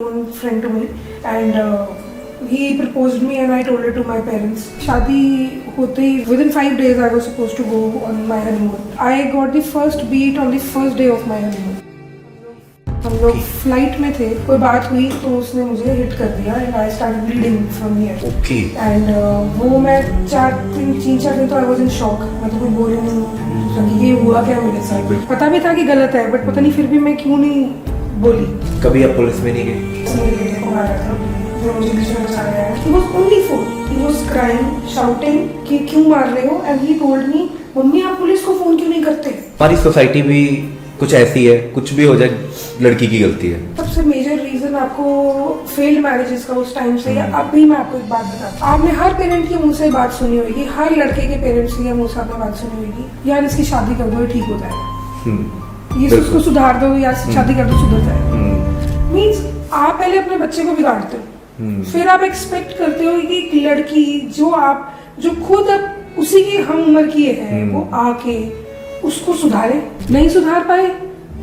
known friend to me, and he proposed me and I told it to my parents. शादी होते ही within 5 days I was supposed to go on my honeymoon. I got the first beat on the first day of my honeymoon. हम लोग flight में थे, कोई बात हुई तो उसने मुझे हिट कर दिया and I started bleeding from here. Okay. And वो मैं 4 दिन तो आई वाज इन शॉक. मैं तो कोई बोल नहीं, ये हुआ क्या मेरे साथ. पता भी था कि गलत है बट पता नहीं फिर भी मैं क्यों नहीं बोली. कभी आप पुलिस में नहीं गए? उसने बेटे को मारा था जो मुझे बीच में बचाया है. He was only 4. He was crying, shouting कि क्यों मार रहे हो, and he told me mummy आप पुलिस को फोन क्यों नहीं करते. हमारी सोसाइटी भी कुछ ऐसी है, कुछ भी हो जाए लड़की की गलती है. सबसे मेजर रीजन आपको फेल्ड मैरिजेस का उस टाइम से, या अभी मैं आपको एक बात बताता हूँ. आपने हर पेरेंट के मुंह से बात सुनी होगी, हर लड़के के पेरेंट्स के मुंह से आपने बात सुनी होगी, यार इसकी शादी कर दो ये ठीक हो जाएगा, ये उसको सुधार दो या शादी कर दो सुधर जाएगा. मीन्स आप पहले अपने बच्चे को बिगाड़ते हो, फिर आप एक्सपेक्ट करते हो कि एक लड़की जो खुद अब उसी की हम उम्र की है वो आके उसको सुधारे. नहीं सुधार पाए,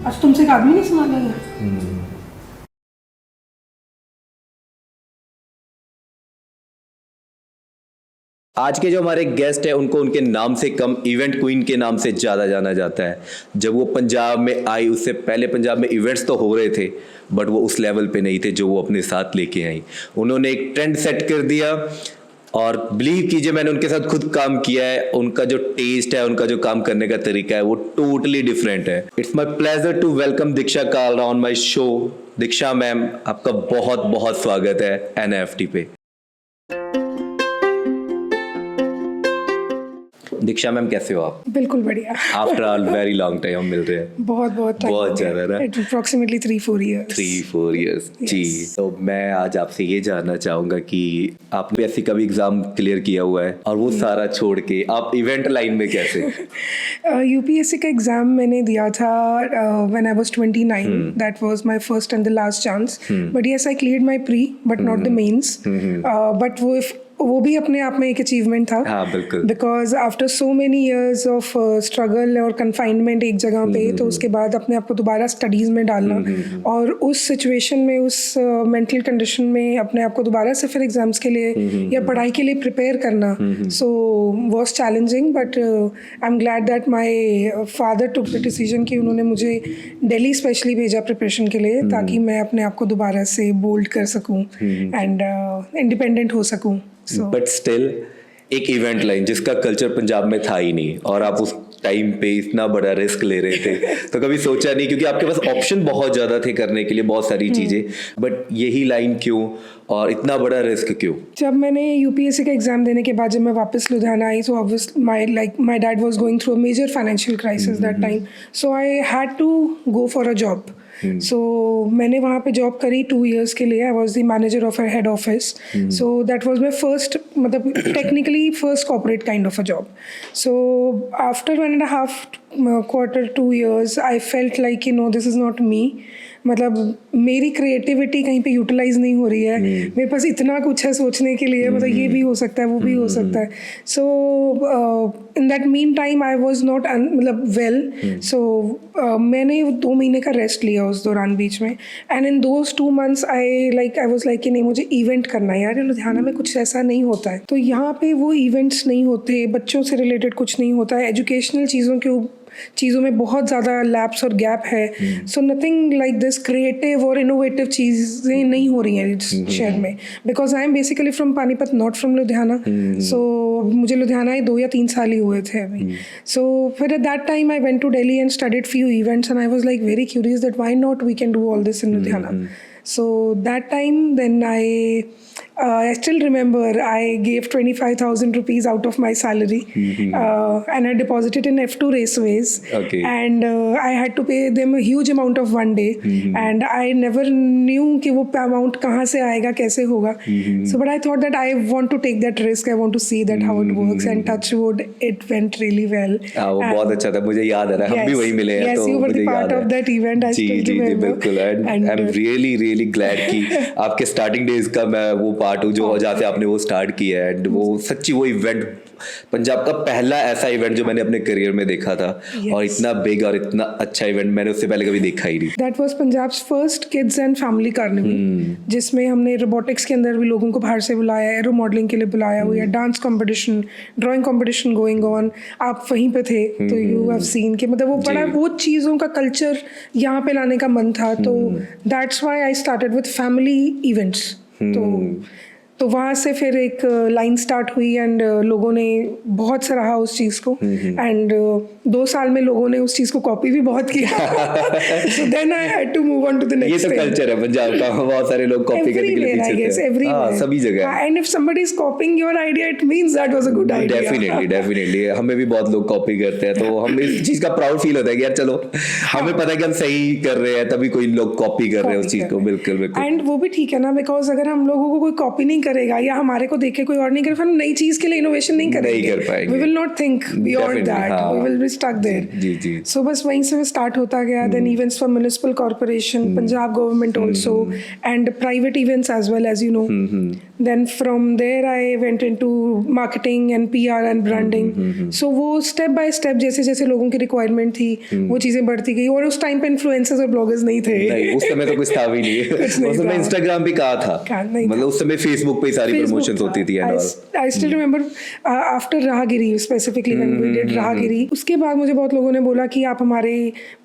आज तुमसे एक आदमी नहीं संभालेगा. आज के जो हमारे गेस्ट हैं उनको उनके नाम से कम इवेंट क्वीन के नाम से ज़्यादा जाना जाता है. जब वो पंजाब में आई उससे पहले पंजाब में इवेंट्स तो हो रहे थे बट वो उस लेवल पे नहीं थे जो वो अपने साथ लेके आई. उन्होंने एक ट्रेंड सेट कर दिया और बिलीव कीजिए मैंने उनके साथ खुद काम किया है. उनका जो टेस्ट है, उनका जो काम करने का तरीका है वो टोटली डिफरेंट है. It's my pleasure to welcome Diksha Kalra on my show. Diksha ma'am आपका बहुत बहुत स्वागत है NFT पे. दीक्षा मैम कैसे हो आप? बिल्कुल बढ़िया. After all very long time हम मिल रहे हैं. बहुत ज़्यादा ना. Approximately 3-4 years. 3-4 years जी. तो मैं आज आपसे ये जानना चाहूँगा कि आपने ऐसी कभी एग्जाम क्लियर किया हुआ है और वो सारा छोड़ के आप इवेंट लाइन में कैसे? UPSC का एग्जाम मैंने दिया था when I was 29. That was my first and the last chance. But yes, I cleared my pre, but not the mains. But वो भी अपने आप में एक अचीवमेंट था. हाँ बिल्कुल. Because after so many years of struggle और कन्फाइनमेंट एक जगह पे, तो उसके बाद अपने आप को दोबारा स्टडीज़ में डालना और उस सिचुएशन में, उस मेंटल कंडीशन में अपने आप को दोबारा से फिर एग्जाम्स के लिए या पढ़ाई के लिए प्रिपेयर करना, so was challenging. But I am glad that my father took the decision कि उन्होंने मुझे दिल्ली स्पेशली भेजा प्रिपरेशन के लिए ताकि मैं अपने आप को दोबारा से बोल्ड कर सकूँ एंड इंडिपेंडेंट हो सकूँ. बट स्टिल एक इवेंट लाइन जिसका कल्चर पंजाब में था ही नहीं और आप उस टाइम पे इतना बड़ा रिस्क ले रहे थे तो कभी सोचा नहीं, क्योंकि आपके पास ऑप्शन बहुत ज़्यादा थे करने के लिए बहुत सारी चीज़ें, बट यही लाइन क्यों और इतना बड़ा रिस्क क्यों? जब मैंने UPSC का एग्जाम देने के बाद जब मैं वापस लुधियाना आई, so obviously my dad was going through a major financial crisis that time, so I had to go for a job. So मैंने वहाँ पे जॉब करी 2 years के लिए. I was the manager of a head office. So that was my first, मतलब technically first corporate kind of a job. So after 1.5 2 years I felt like this is not मी. मतलब मेरी creativity कहीं पे utilise नहीं हो रही है. मेरे पास इतना कुछ है सोचने के लिए, मतलब ये भी हो सकता है वो भी हो सकता है. So in that mean time I was not मतलब वेल. सो मैंने 2 महीने का रेस्ट लिया उस दौरान बीच में. And in those 2 months I was like कि नहीं मुझे इवेंट करना है यार. लुधियाना में कुछ ऐसा नहीं होता है, तो यहाँ पे वो इवेंट्स नहीं होते, बच्चों से रिलेटेड कुछ नहीं होता है, एजुकेशनल चीज़ों में बहुत ज़्यादा लैप्स और गैप है. So nothing like this creative और इनोवेटिव चीज़ें नहीं हो रही हैं इस शहर में. Because I am basically from Panipat, not from Ludhiana. So मुझे लुधियाना ही 2 या 3 साल ही हुए थे अभी. सो फिर at that time I went to Delhi and studied few events and I was like very curious that why not we can do all this in Ludhiana. So that time then I still remember I gave 25,000 rupees out of my salary and I deposited in F2 Raceways. Okay. And I had to pay them a huge amount of one day and I never knew कि वो amount कहाँ से आएगा कैसे होगा. So but I thought that I want to take that risk. I want to see that how it works and touch wood it went really well. वो बहुत अच्छा था, मुझे याद आ रहा है. हम भी वही मिले हैं. Yes, you were the part of that event. I still remember. बिल्कुल. And I'm really really glad कि आपके स्टार्टिंग डेज का मैं वो पार्ट हूँ जो जहाँ से आपने वो स्टार्ट किया है। एंड वो सच्ची वो इवेंट पंजाब का पहला ऐसा इवेंट जो मैंने अपने करियर में देखा था। और इतना बिग और इतना अच्छा इवेंट मैंने उससे पहले कभी देखा ही नहीं। That was Punjab's first kids and family carnival, जिसमें हमने रोबोटिक्स के अंदर भी लोगों को बाहर से बुलाया, एरो मॉडलिंग के लिए बुलाया हुआ है, dance competition, drawing competition going on. आप वहीं पे थे तो यू हैव सीन कि मतलब वो बड़ा वो चीज़ों का कल्चर यहाँ पे लाने का मन था। तो that's why I started with family events. तो वहाँ से फिर एक लाइन स्टार्ट हुई एंड लोगों ने बहुत सराहा उस चीज़ को। एंड 2 साल में लोगों ने उस चीज़ को कॉपी भी बहुत किया। So then I had to move on to the next. ये तो कल्चर है पंजाब का, बहुत सारे लोग कॉपी करने के लिए पीछे थे। हाँ, सभी जगह। And if somebody is कॉपिंग your idea it means that was a good idea. Definitely हमें भी बहुत लोग कॉपी करते हैं, तो हम इस चीज का प्राउड फील होता है कि यार चलो हमें पता है कि हम सही कर रहे हैं, तभी कोई लोग कॉपी कर रहे हैं उस चीज को। बिल्कुल बिल्कुल। एंड वो भी ठीक है ना, बिकॉज अगर हम लोगों को कोई कॉपी नहीं करेगा या हमारे को देख के कोई और नहीं करेगा, हम नई चीज के लिए इनोवेशन नहीं करेंगे। We will not think beyond that, we will be stuck there. जी जी। सो बस वहीं से स्टार्ट होता गया। Then events for municipal corporation, Punjab government also, and private events as well, as you know. Then from there I went into marketing and PR and branding. So वो step by step जैसे जैसे लोगों की requirement थी वो चीजें बढ़ती गई। और उस टाइम पे इन्फ्लुएंसर्स और ब्लॉगर्स नहीं थे। नहीं, उस समय तो कुछ था भी नहीं। उस समय इंस्टाग्राम भी कहा था, मतलब उस समय फेसबुक पे सारी प्रमोशंस होती थी। I still remember after Raahgiri, specifically when we did राहगिरी, उसके बाद मुझे बहुत लोगों ने बोला कि आप हमारे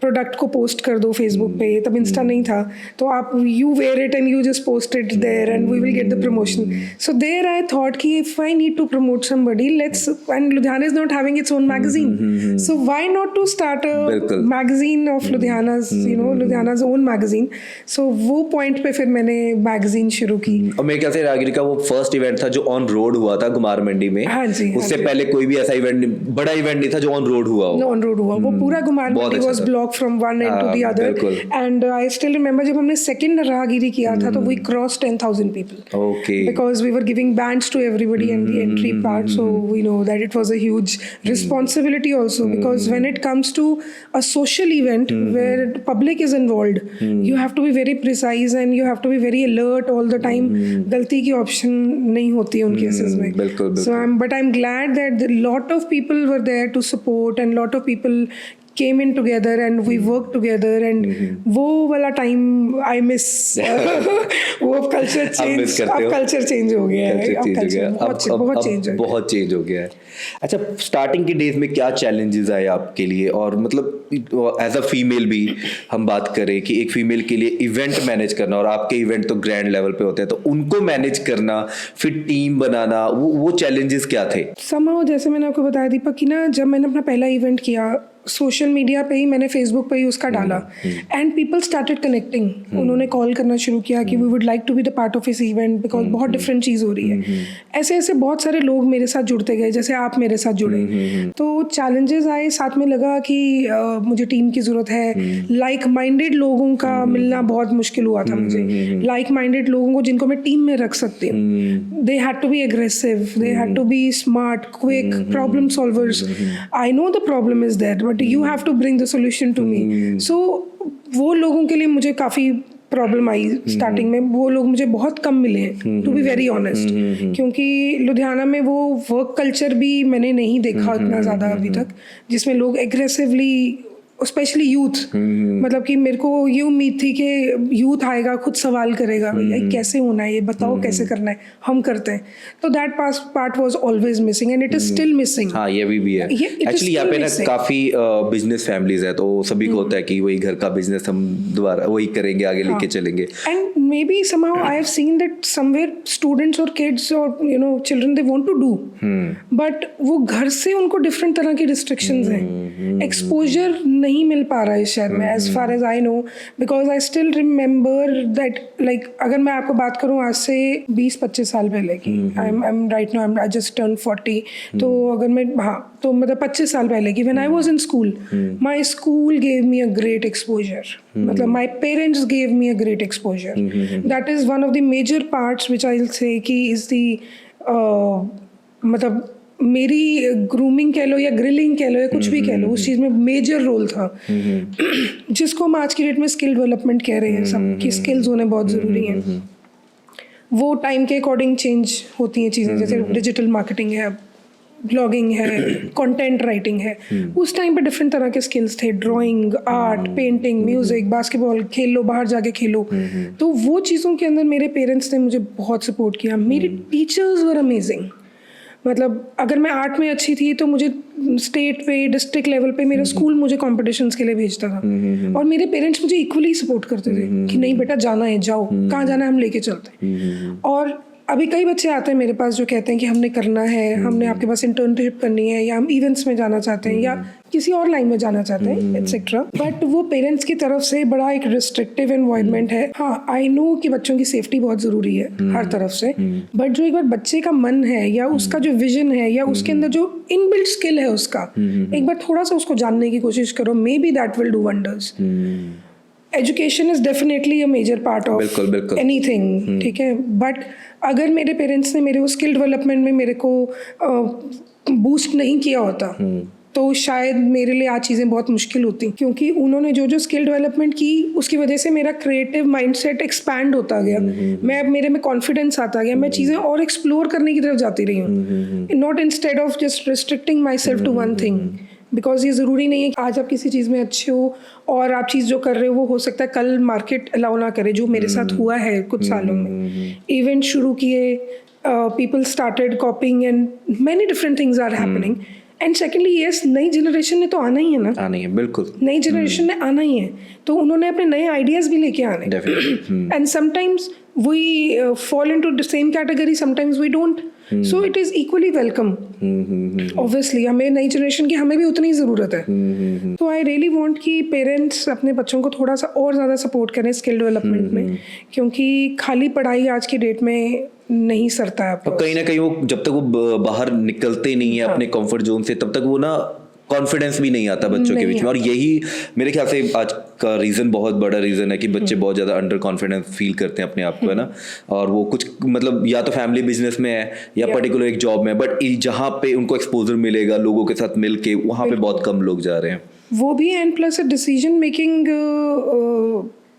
प्रोडक्ट को पोस्ट कर दो फेसबुक पे। तब इंस्टा नहीं था, तो आप you wear it and you just post it there and we will get the promotion. So there I thought कि if I need to promote somebody, let's, and Ludhiana is not having its own magazine, so why not to start a magazine of Ludhiana's, you know, Ludhiana's own magazine. So वो point पे फिर मैंने magazine शुरू की। और मेरे ख्याल से राहगिरी का वो फर्स्ट इवेंट था जो ऑन रोड हुआ था गुमार मंडी में। हाँ जी, उससे पहले कोई भी ऐसा इवेंट बड़ा इवेंट नहीं था जो ऑन रोड हुआ हो। ऑन रोड हुआ वो पूरा Gumar Mandi was block from one end to the other. And I still remember जब हमने सेकंड राहगिरी किया था तो we cross 10,000 people. Okay. Because we were giving bands to everybody and the entry part, so we know that it was a huge responsibility also, because when it comes to a social event where public is involved, you have to be very precise and you have to be very alert all the time. गलती की option नहीं होती उन cases में। बिल्कुल। So I'm glad that a lot of people were there to support and lot of people came in together and we worked together and वो वाला time I miss। वो अब कल्चर चेंज, अब कल्चर चेंज हो गया है। बहुत change हो गया है। अच्छा, स्टार्टिंग के डेज में क्या चैलेंजेस आए आपके लिए? और मतलब एज अ फीमेल भी हम बात करें कि एक फीमेल के लिए इवेंट मैनेज करना, और आपके इवेंट तो ग्रैंड लेवल पे होते हैं, तो उनको मैनेज करना, फिर टीम बनाना, वो चैलेंजेस क्या थे? somehow जैसे मैंने आपको बताया दीपक कि ना, जब मैंने अपना पहला इवेंट किया सोशल मीडिया पे ही, मैंने फेसबुक पे ही उसका डाला एंड पीपल स्टार्टेड कनेक्टिंग। उन्होंने कॉल करना शुरू किया कि we would like to be the part of इस इवेंट बिकॉज बहुत डिफरेंट चीज़ हो रही है। ऐसे ऐसे बहुत सारे लोग मेरे साथ जुड़ते गए, जैसे आप मेरे साथ जुड़े। तो चैलेंजेस आए, साथ में लगा कि मुझे टीम की ज़रूरत है। लाइक माइंडेड लोगों का मिलना बहुत मुश्किल हुआ था मुझे। लाइक माइंडेड लोगों को जिनको मैं टीम में रख सकती हूँ। They had to be aggressive, they had to be smart, quick, problem solvers. I know the problem is that but you have to bring the solution to me. So वो लोगों के लिए मुझे काफ़ी प्रॉब्लम आई स्टार्टिंग में। वो लोग मुझे बहुत कम मिले टू बी वेरी ऑनेस्ट, क्योंकि लुधियाना में वो वर्क कल्चर भी मैंने नहीं देखा इतना ज़्यादा अभी तक, जिसमें लोग एग्रेसिवली, स्पेशली यूथ, मतलब कि मेरे को ये उम्मीद थी कि यूथ आएगा खुद सवाल करेगा, भैया कैसे होना है ये बताओ, कैसे करना है, हम करते हैं। तो that part was always missing and it is still missing. हाँ, ये भी है एक्चुअली। यहाँ पे ना काफी बिजनेस फैमिलीज है, तो सभी को होता है कि वही घर का बिजनेस हम दोबारा वही करेंगे, आगे लेके चलेंगे। And maybe somehow I have seen that somewhere students और किड्स और you know children they want to do, but वो घर से उनको डिफरेंट तरह की रिस्ट्रिक्शंस हैं। एक्सपोजर नहीं मिल पा रहा है इस शहर में, as far as I know, because I still remember that, like अगर मैं आपको बात करूँ आज से 20-25 साल पहले की, I am right now I just turn 40, तो अगर मैं, हाँ, तो मतलब 25 साल पहले की, when I was in school, my school gave me a great exposure, मतलब my parents gave me a great exposure. That is one of the major parts which I will say कि इज द मतलब मेरी grooming कह लो या grilling कह लो या कुछ भी कह लो, उस चीज़ में मेजर रोल था, जिसको हम आज की डेट में स्किल डेवलपमेंट कह रहे हैं। सब की स्किल्स होने बहुत ज़रूरी हैं। वो टाइम के अकॉर्डिंग चेंज होती हैं चीज़ें, जैसे डिजिटल मार्केटिंग है, ब्लॉगिंग है, कंटेंट राइटिंग है। उस टाइम पे डिफरेंट तरह के स्किल्स थे, drawing, art, painting, music, basketball खेल लो, बाहर जाके खेलो। तो वो चीज़ों के अंदर मेरे पेरेंट्स ने मुझे बहुत सपोर्ट किया। मेरी टीचर्स वर अमेजिंग। मतलब अगर मैं आर्ट में अच्छी थी तो मुझे स्टेट पे, डिस्ट्रिक्ट लेवल पे मेरा स्कूल मुझे कॉम्पिटिशन्स के लिए भेजता था, और मेरे पेरेंट्स मुझे इक्वली सपोर्ट करते थे कि नहीं बेटा जाना है, जाओ, कहाँ जाना है हम लेके चलते हैं। और अभी कई बच्चे आते हैं मेरे पास जो कहते हैं कि हमने करना है, हमने आपके पास इंटर्नशिप करनी है, या हम इवेंट्स में जाना चाहते हैं, या किसी और लाइन में जाना चाहते हैं, एटसेट्रा। बट वो पेरेंट्स की तरफ से बड़ा एक रिस्ट्रिक्टिव एनवायरनमेंट है। हाँ, आई नो कि बच्चों की सेफ्टी बहुत ज़रूरी है हर तरफ से, बट जो एक बार बच्चे का मन है या उसका जो विजन है या उसके अंदर जो इनबिल्ट स्किल है उसका, एक बार थोड़ा सा उसको जानने की कोशिश करो, maybe that will do wonders. Education is definitely a major part of anything, ठीक है। बट अगर मेरे पेरेंट्स ने मेरे वो स्किल डेवलपमेंट में मेरे को बूस्ट नहीं किया होता तो शायद मेरे लिए आज चीज़ें बहुत मुश्किल होती, क्योंकि उन्होंने जो जो स्किल डेवलपमेंट की उसकी वजह से मेरा क्रिएटिव माइंडसेट एक्सपैंड होता गया। मैं मेरे में कॉन्फिडेंस आता गया, मैं चीज़ें और एक्सप्लोर करने की तरफ जाती रही हूँ, not instead of just restricting myself to one thing. Because ये ज़रूरी नहीं है कि आज आप किसी चीज़ में अच्छे हो और आप चीज़ जो कर रहे हो वो हो सकता है कल मार्केट अलाउ ना करे, जो मेरे साथ हुआ है कुछ सालों में। इवेंट शुरू किए, people started copying and many different things are happening. And secondly yes, नई जनरेशन ने तो आना ही है ना, आना ही है, बिल्कुल नई जनरेशन ने आना ही है, तो उन्होंने अपने नए आइडियाज़ भी लेके आने। And sometimes we fall into the same category, sometimes we don't, so it is equally welcome. Obviously हमें नई जनरेशन की हमें भी उतनी ज़रूरत है। तो आई रियली वांट कि पेरेंट्स अपने बच्चों को थोड़ा सा और ज़्यादा सपोर्ट करें स्किल डेवलपमेंट में, क्योंकि खाली पढ़ाई आज की डेट में नहीं सरता है। और कहीं ना कहीं वो जब तक वो बाहर निकलते नहीं है अपने कंफर्ट जोन से, तब तक वो ना कॉन्फिडेंस भी नहीं आता बच्चों के बीच में। और यही मेरे ख्याल से आज का रीज़न, बहुत बड़ा रीज़न है कि बच्चे बहुत ज़्यादा अंडर कॉन्फिडेंस फील करते हैं अपने आप को, है ना। और वो कुछ मतलब या तो फैमिली बिजनेस में है या पर्टिकुलर एक जॉब में, बट जहाँ पे उनको एक्सपोजर मिलेगा लोगों के साथ मिल के, वहाँ पे बहुत कम लोग जा रहे हैं वो भी। And plus decision making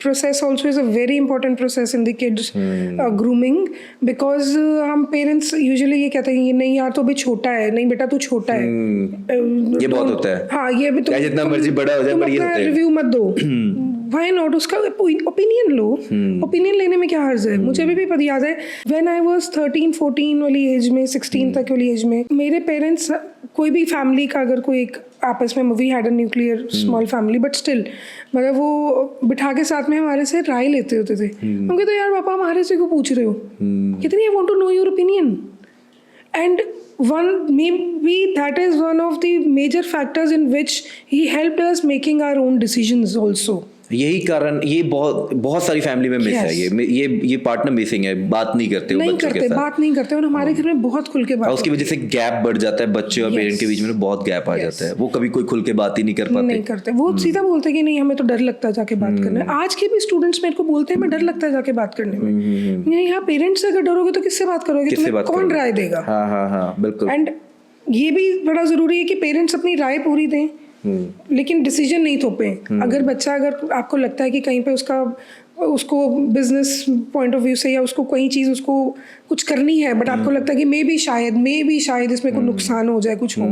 process also is a very important process in the kids grooming, because हम पेरेंट्स यूजुअली ये कहते हैं नहीं यार तो अभी छोटा है, नहीं बेटा तू छोटा है, ये बहुत होता है। हाँ, ये भी जितना मर्जी बड़ा हो जाए पर ये होता है, रिव्यू मत दो, व्हाई नॉट, उसका ओपिनियन लो। ओपिनियन लेने में क्या हर्ज है। मुझे अभी भी पता याद है व्हेन आई वाज 13-14 वाली एज में, 16 तक वाली एज में, मेरे पेरेंट्स, कोई भी फैमिली का अगर कोई एक आपस में, we had a nuclear small family but still, मतलब वो बिठा के साथ में हमारे से राय लेते होते थे। हम कहते यार पापा हमारे से क्यों पूछ रहे हो, कितनी I want to know your opinion. And one maybe that is one of the major factors in which he helped us making our own decisions also. यही कारण, ये बहुत सारी फैमिली में मिस है, ये पार्टनर मिसिंग है, बात नहीं करते वो बच्चों के साथ, बात नहीं करते। और हमारे घर में बहुत खुल के बात, उसकी वजह से गैप बढ़ जाता है बच्चे और पेरेंट के बीच में, बहुत गैप आ जाता है। वो कभी कोई खुल के बात ही नहीं कर पाते, नहीं करते। वो सीधा बोलते हैं कि नहीं हमें तो डर लगता है जाके बात करने। आज के भी स्टूडेंट्स मेरे को बोलते हैं मैं डर लगता है जाके बात करने में। यहाँ पेरेंट्स से अगर डरोगे तो किससे बात करोगे, तुम्हें कौन राय देगा। हाँ बिल्कुल। एंड ये भी बड़ा जरूरी है कि पेरेंट्स अपनी राय पूरी दें, लेकिन डिसीजन नहीं थोपे। अगर बच्चा, अगर आपको लगता है कि कहीं पे उसको बिजनेस पॉइंट ऑफ व्यू से या उसको कोई चीज़ उसको कुछ करनी है, बट आपको लगता है कि मे बी शायद इसमें कोई नुकसान हो जाए, कुछ हो,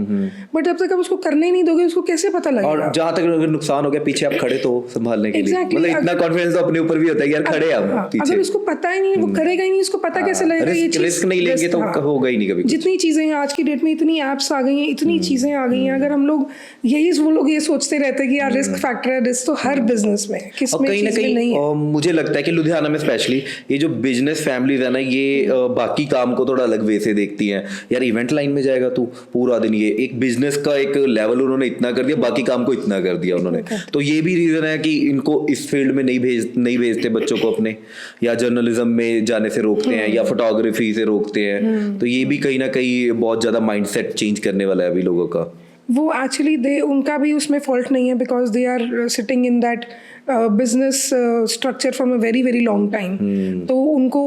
बट जब तक आप उसको करने ही नहीं दोगे उसको कैसे पता लगेगा। और जहाँ तक अगर नुकसान हो गया पीछे आप खड़े तो संभालने के लिए, मतलब इतना कॉन्फिडेंस तो अपने ऊपर भी होता है यार खड़े आप पीछे। अगर उसको पता ही नहीं, वो करेगा ही नहीं, उसको पता कैसे लगेगा। ये रिस्क नहीं लेंगे तो होगा ही नहीं कभी। जितनी चीज़ें हैं आज की डेट में, इतनी ऐप्स आ गई हैं, इतनी चीज़ें आ गई हैं, अगर हम लोग वो लोग ये सोचते रहते हैं कि यार रिस्क फैक्टर है, रिस्क तो हर बिजनेस में है, किसमें कहीं ना कहीं मुझे लगता है कि लुधियाना में स्पेशली ये जो बिजनेस फैमिलीज है ना, ये बाकी काम को थोड़ा अलग वे से देखती हैं। यार इवेंट लाइन में जाएगा तू पूरा दिन, ये एक बिजनेस का एक लेवल उन्होंने इतना कर दिया, बाकी काम को इतना कर दिया उन्होंने। तो ये भी रीजन है कि इनको इस फील्ड में नहीं भेजते बच्चों को अपने, या जर्नलिज्म में जाने से रोकते हैं, या फोटोग्राफी से रोकते हैं। तो ये भी कहीं ना कहीं बहुत ज्यादा माइंडसेट चेंज करने वाला है अभी लोगों का। वो एक्चुअली दे उनका भी उसमें फॉल्ट नहीं है because they are sitting in that business structure from a very very long time, तो उनको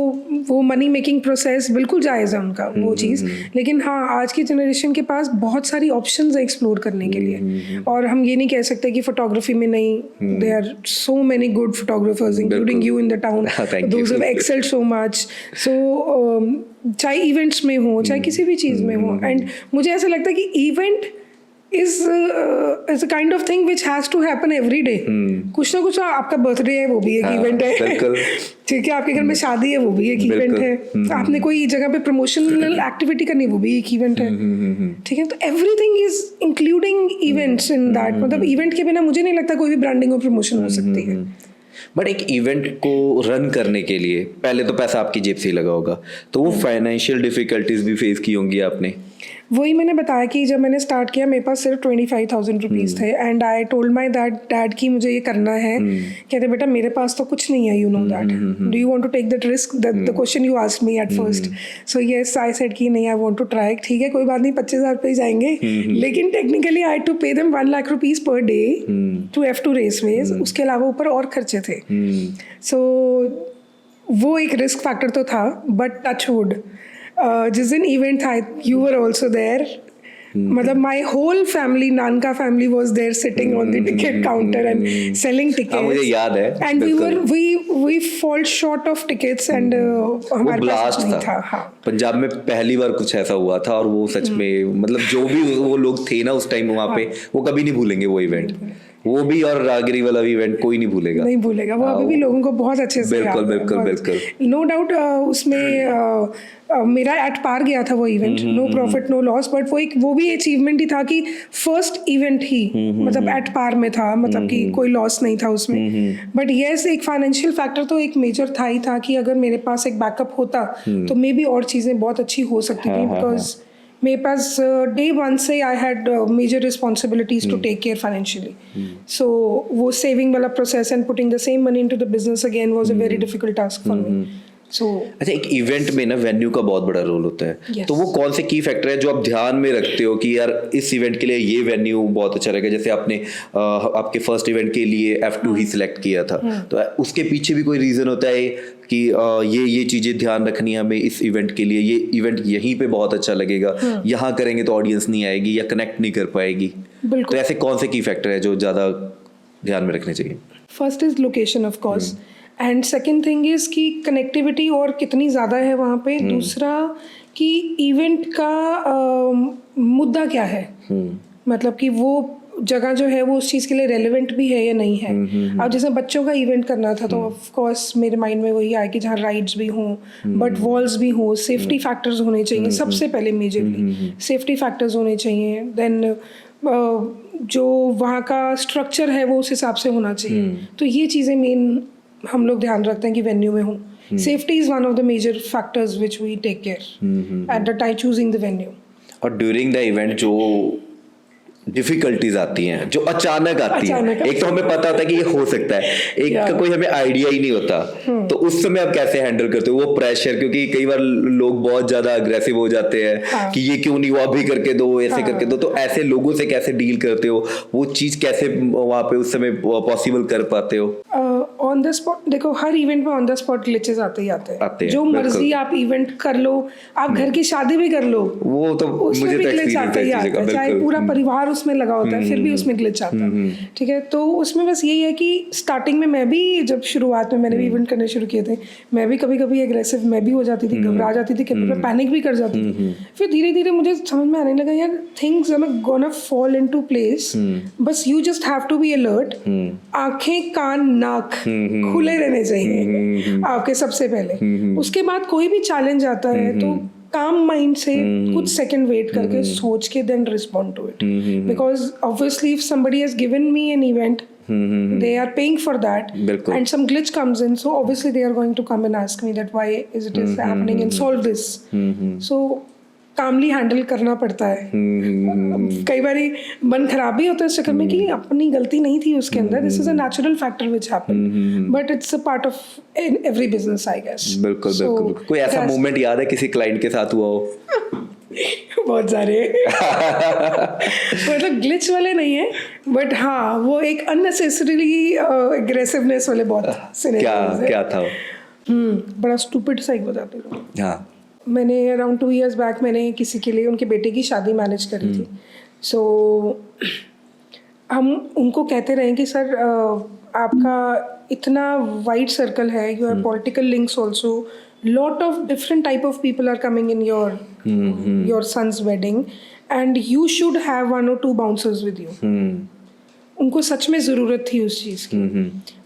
वो मनी मेकिंग प्रोसेस बिल्कुल जायज़ है उनका वो चीज़। लेकिन हाँ, आज की जनरेशन के पास बहुत सारी ऑप्शंस है एक्सप्लोर करने के लिए, और हम ये नहीं कह सकते कि फोटोग्राफी में नहीं, they are so many good photographers including you in the town, those have excelled so much. So चाहे इवेंट्स में हो चाहे किसी भी चीज़ में हो, एंड मुझे ऐसा लगता है कि event is a kind of thing which has to happen every day. कुछ ना कुछ, आपका बर्थडे है वो भी एक इवेंट है, ठीक है, आपके घर में शादी है वो भी एक इवेंट है, आपने कोई जगह पे प्रमोशनल एक्टिविटी करनी वो भी एक इवेंट है, ठीक है। तो everything is including events in that, मतलब इवेंट के बिना मुझे नहीं लगता कोई भी ब्रांडिंग और प्रमोशन हो सकती है। बट एक इवेंट को रन करने के लिए पहले तो पैसा आपकी जेब से ही लगा होगा, तो वो फाइनेंशियल डिफिकल्टीज भी फेस की होंगी आपने। वही मैंने बताया कि जब मैंने स्टार्ट किया मेरे पास सिर्फ 25,000 रुपीज़ थे, and I told my dad कि मुझे ये करना है। कहते बेटा मेरे पास तो कुछ नहीं है, you know that, do you want to take that risk, the question you asked me at first. So yes I said कि नहीं, आई वांट टू ट्राई। ठीक है, कोई बात नहीं, 25,000 रुपये जाएंगे, लेकिन technically I to pay them 1 lakh rupees per day to F2 raceways, उसके अलावा ऊपर और खर्चे थे। सो वो एक रिस्क फैक्टर तो था, बट टच वुड जिस दिन इवेंट था यू वर ऑल्सो देयर, मतलब माई होल फैमिली, नानका family was there sitting on the ticket counter and selling tickets. मुझे याद है, and we fall short of tickets, and हमारे पास नहीं था। हाँ, पंजाब में पहली बार कुछ ऐसा हुआ था, और वो सच में मतलब जो भी वो लोग थे ना उस टाइम वहाँ पे, वो कभी नहीं भूलेंगे वो इवेंट, वो भी और रागिरी वाला भी इवेंट कोई नहीं भूलेगा, नहीं भूलेगा वो। अभी भी लोगों को बहुत अच्छे से बिल्कुल बिल्कुल बिल्कुल, नो डाउट। उसमें मेरा एट पार गया था वो event, no profit no loss, but वो भी अचीवमेंट ही था कि फर्स्ट इवेंट ही मतलब एट पार में था, मतलब कि कोई लॉस नहीं था उसमें। बट येस, एक फाइनेंशियल फैक्टर तो एक मेजर था ही था कि अगर मेरे पास एक बैकअप होता तो मे बी और चीज़ें बहुत अच्छी हो सकती थी, बिकॉज मेरे पास डे वन से I had major responsibilities to take care financially. So वो सेविंग वाला process and putting the same money into the business again was a very difficult task for me. So, अच्छा, एक event में ना venue का बहुत बड़ा रोल होता है, yes. तो वो कौन से की फैक्टर है जो आप ध्यान में रखते हो कि यार इस इवेंट के लिए ये वेन्यू बहुत अच्छा रहेगा? जैसे आपने आपके फर्स्ट इवेंट के लिए F2 ही सिलेक्ट किया था, तो उसके पीछे भी कोई रीजन होता है कि ये चीजें ध्यान रखनी है हमें इस इवेंट के लिए, ये इवेंट यहीं पे बहुत अच्छा लगेगा, यहाँ करेंगे तो ऑडियंस नहीं आएगी या कनेक्ट नहीं कर पाएगी, तो ऐसे कौन से की फैक्टर है जो ज्यादा ध्यान में रखने चाहिए? First is location of course, and second thing is कि कनेक्टिविटी और कितनी ज़्यादा है वहाँ पे। दूसरा कि इवेंट का मुद्दा क्या है, मतलब कि वो जगह जो है वो उस चीज़ के लिए रेलेवेंट भी है या नहीं है। अब जैसे बच्चों का इवेंट करना था, तो ऑफ कोर्स मेरे माइंड में वही आया कि जहाँ राइड्स भी हों बट वॉल्स भी हों, सेफ्टी फैक्टर्स होने चाहिए सबसे पहले, मेजरली सेफ्टी फैक्टर्स होने चाहिए। देन जो वहाँ का स्ट्रक्चर है वो उस हिसाब से होना चाहिए। तो ये चीज़ें मेन हम लोग ध्यान रखते हैं कि वेन्यू में हो। Safety is one of the major factors which we take care at the time choosing the venue. और ड्यूरिंग द इवेंट जो डिफिकल्टीज आती हैं, जो अचानक आती हैं, एक तो हमें पता होता है कि ये हो सकता है, एक का कोई हमें आइडिया ही नहीं होता, तो उस समय आप कैसे हैंडल करते हो वो प्रेशर? क्योंकि कई बार लोग बहुत ज्यादा अग्रेसिव हो जाते हैं कि ये क्यों नहीं, वो अभी करके दो, ऐसे करके दो, तो ऐसे लोगों से कैसे डील करते हो? वो चीज कैसे वहां पे उस समय पॉसिबल कर पाते हो? ऑन द स्पॉट देखो, हर इवेंट में ऑन द स्पॉट ग्लिचेस आते ही आते हैं। जो मर्जी आप इवेंट कर लो, आप घर की शादी भी कर लो, वो तो मुझे तो ग्लिच आता ही आता है, चाहे पूरा परिवार उसमें लगा होता है फिर भी उसमें ग्लिच आता है, ठीक है। तो उसमें बस यही है कि स्टार्टिंग में मैं भी, जब शुरुआत में मैंने भी इवेंट करने शुरू किए थे, मैं भी कभी कभी एग्रेसिव मैं भी हो जाती थी, घबरा जाती थी, कभी पैनिक भी कर जाती थी। फिर धीरे धीरे मुझे समझ में आने लगा यार things are gonna fall into place, बस you just have to be alert. आंखें कान नाक खुले रहने चाहिए आपके सबसे पहले। उसके बाद कोई भी चैलेंज आता है तो काम माइंड से कुछ सेकंड वेट करके सोच के then respond to it, because obviously if somebody has given me an event, they are paying for that, and some glitch comes in, so obviously they are going to come and ask me that why is it is happening and solve this. So calmly handle करना पड़ता है। कई बार मन खराब भी होता है इस चक्कर में कि अपनी गलती नहीं थी उसके अंदर। This is a natural factor which happen, but it's a part of every business I guess. बिल्कुल बिल्कुल। कोई ऐसा मोमेंट याद है किसी क्लाइंट के साथ हुआ हो बहुत सारे मतलब ग्लिच वाले नहीं है, बट हाँ वो एक अननेसेसरीली एग्रेसिवनेस वाले बहुत क्या scenarios है। क्या था वो? बड़ा स्टूपिड सा एक बताती हूँ। हाँ मैंने अराउंड 2 years बैक मैंने किसी के लिए उनके बेटे की शादी मैनेज करी थी। सो हम उनको कहते रहे कि सर आपका इतना वाइड सर्कल है, you have political links also, lot of different type of people are coming in your son's wedding and you should have 1 or 2 bouncers with you. उनको सच में ज़रूरत थी उस चीज़ की,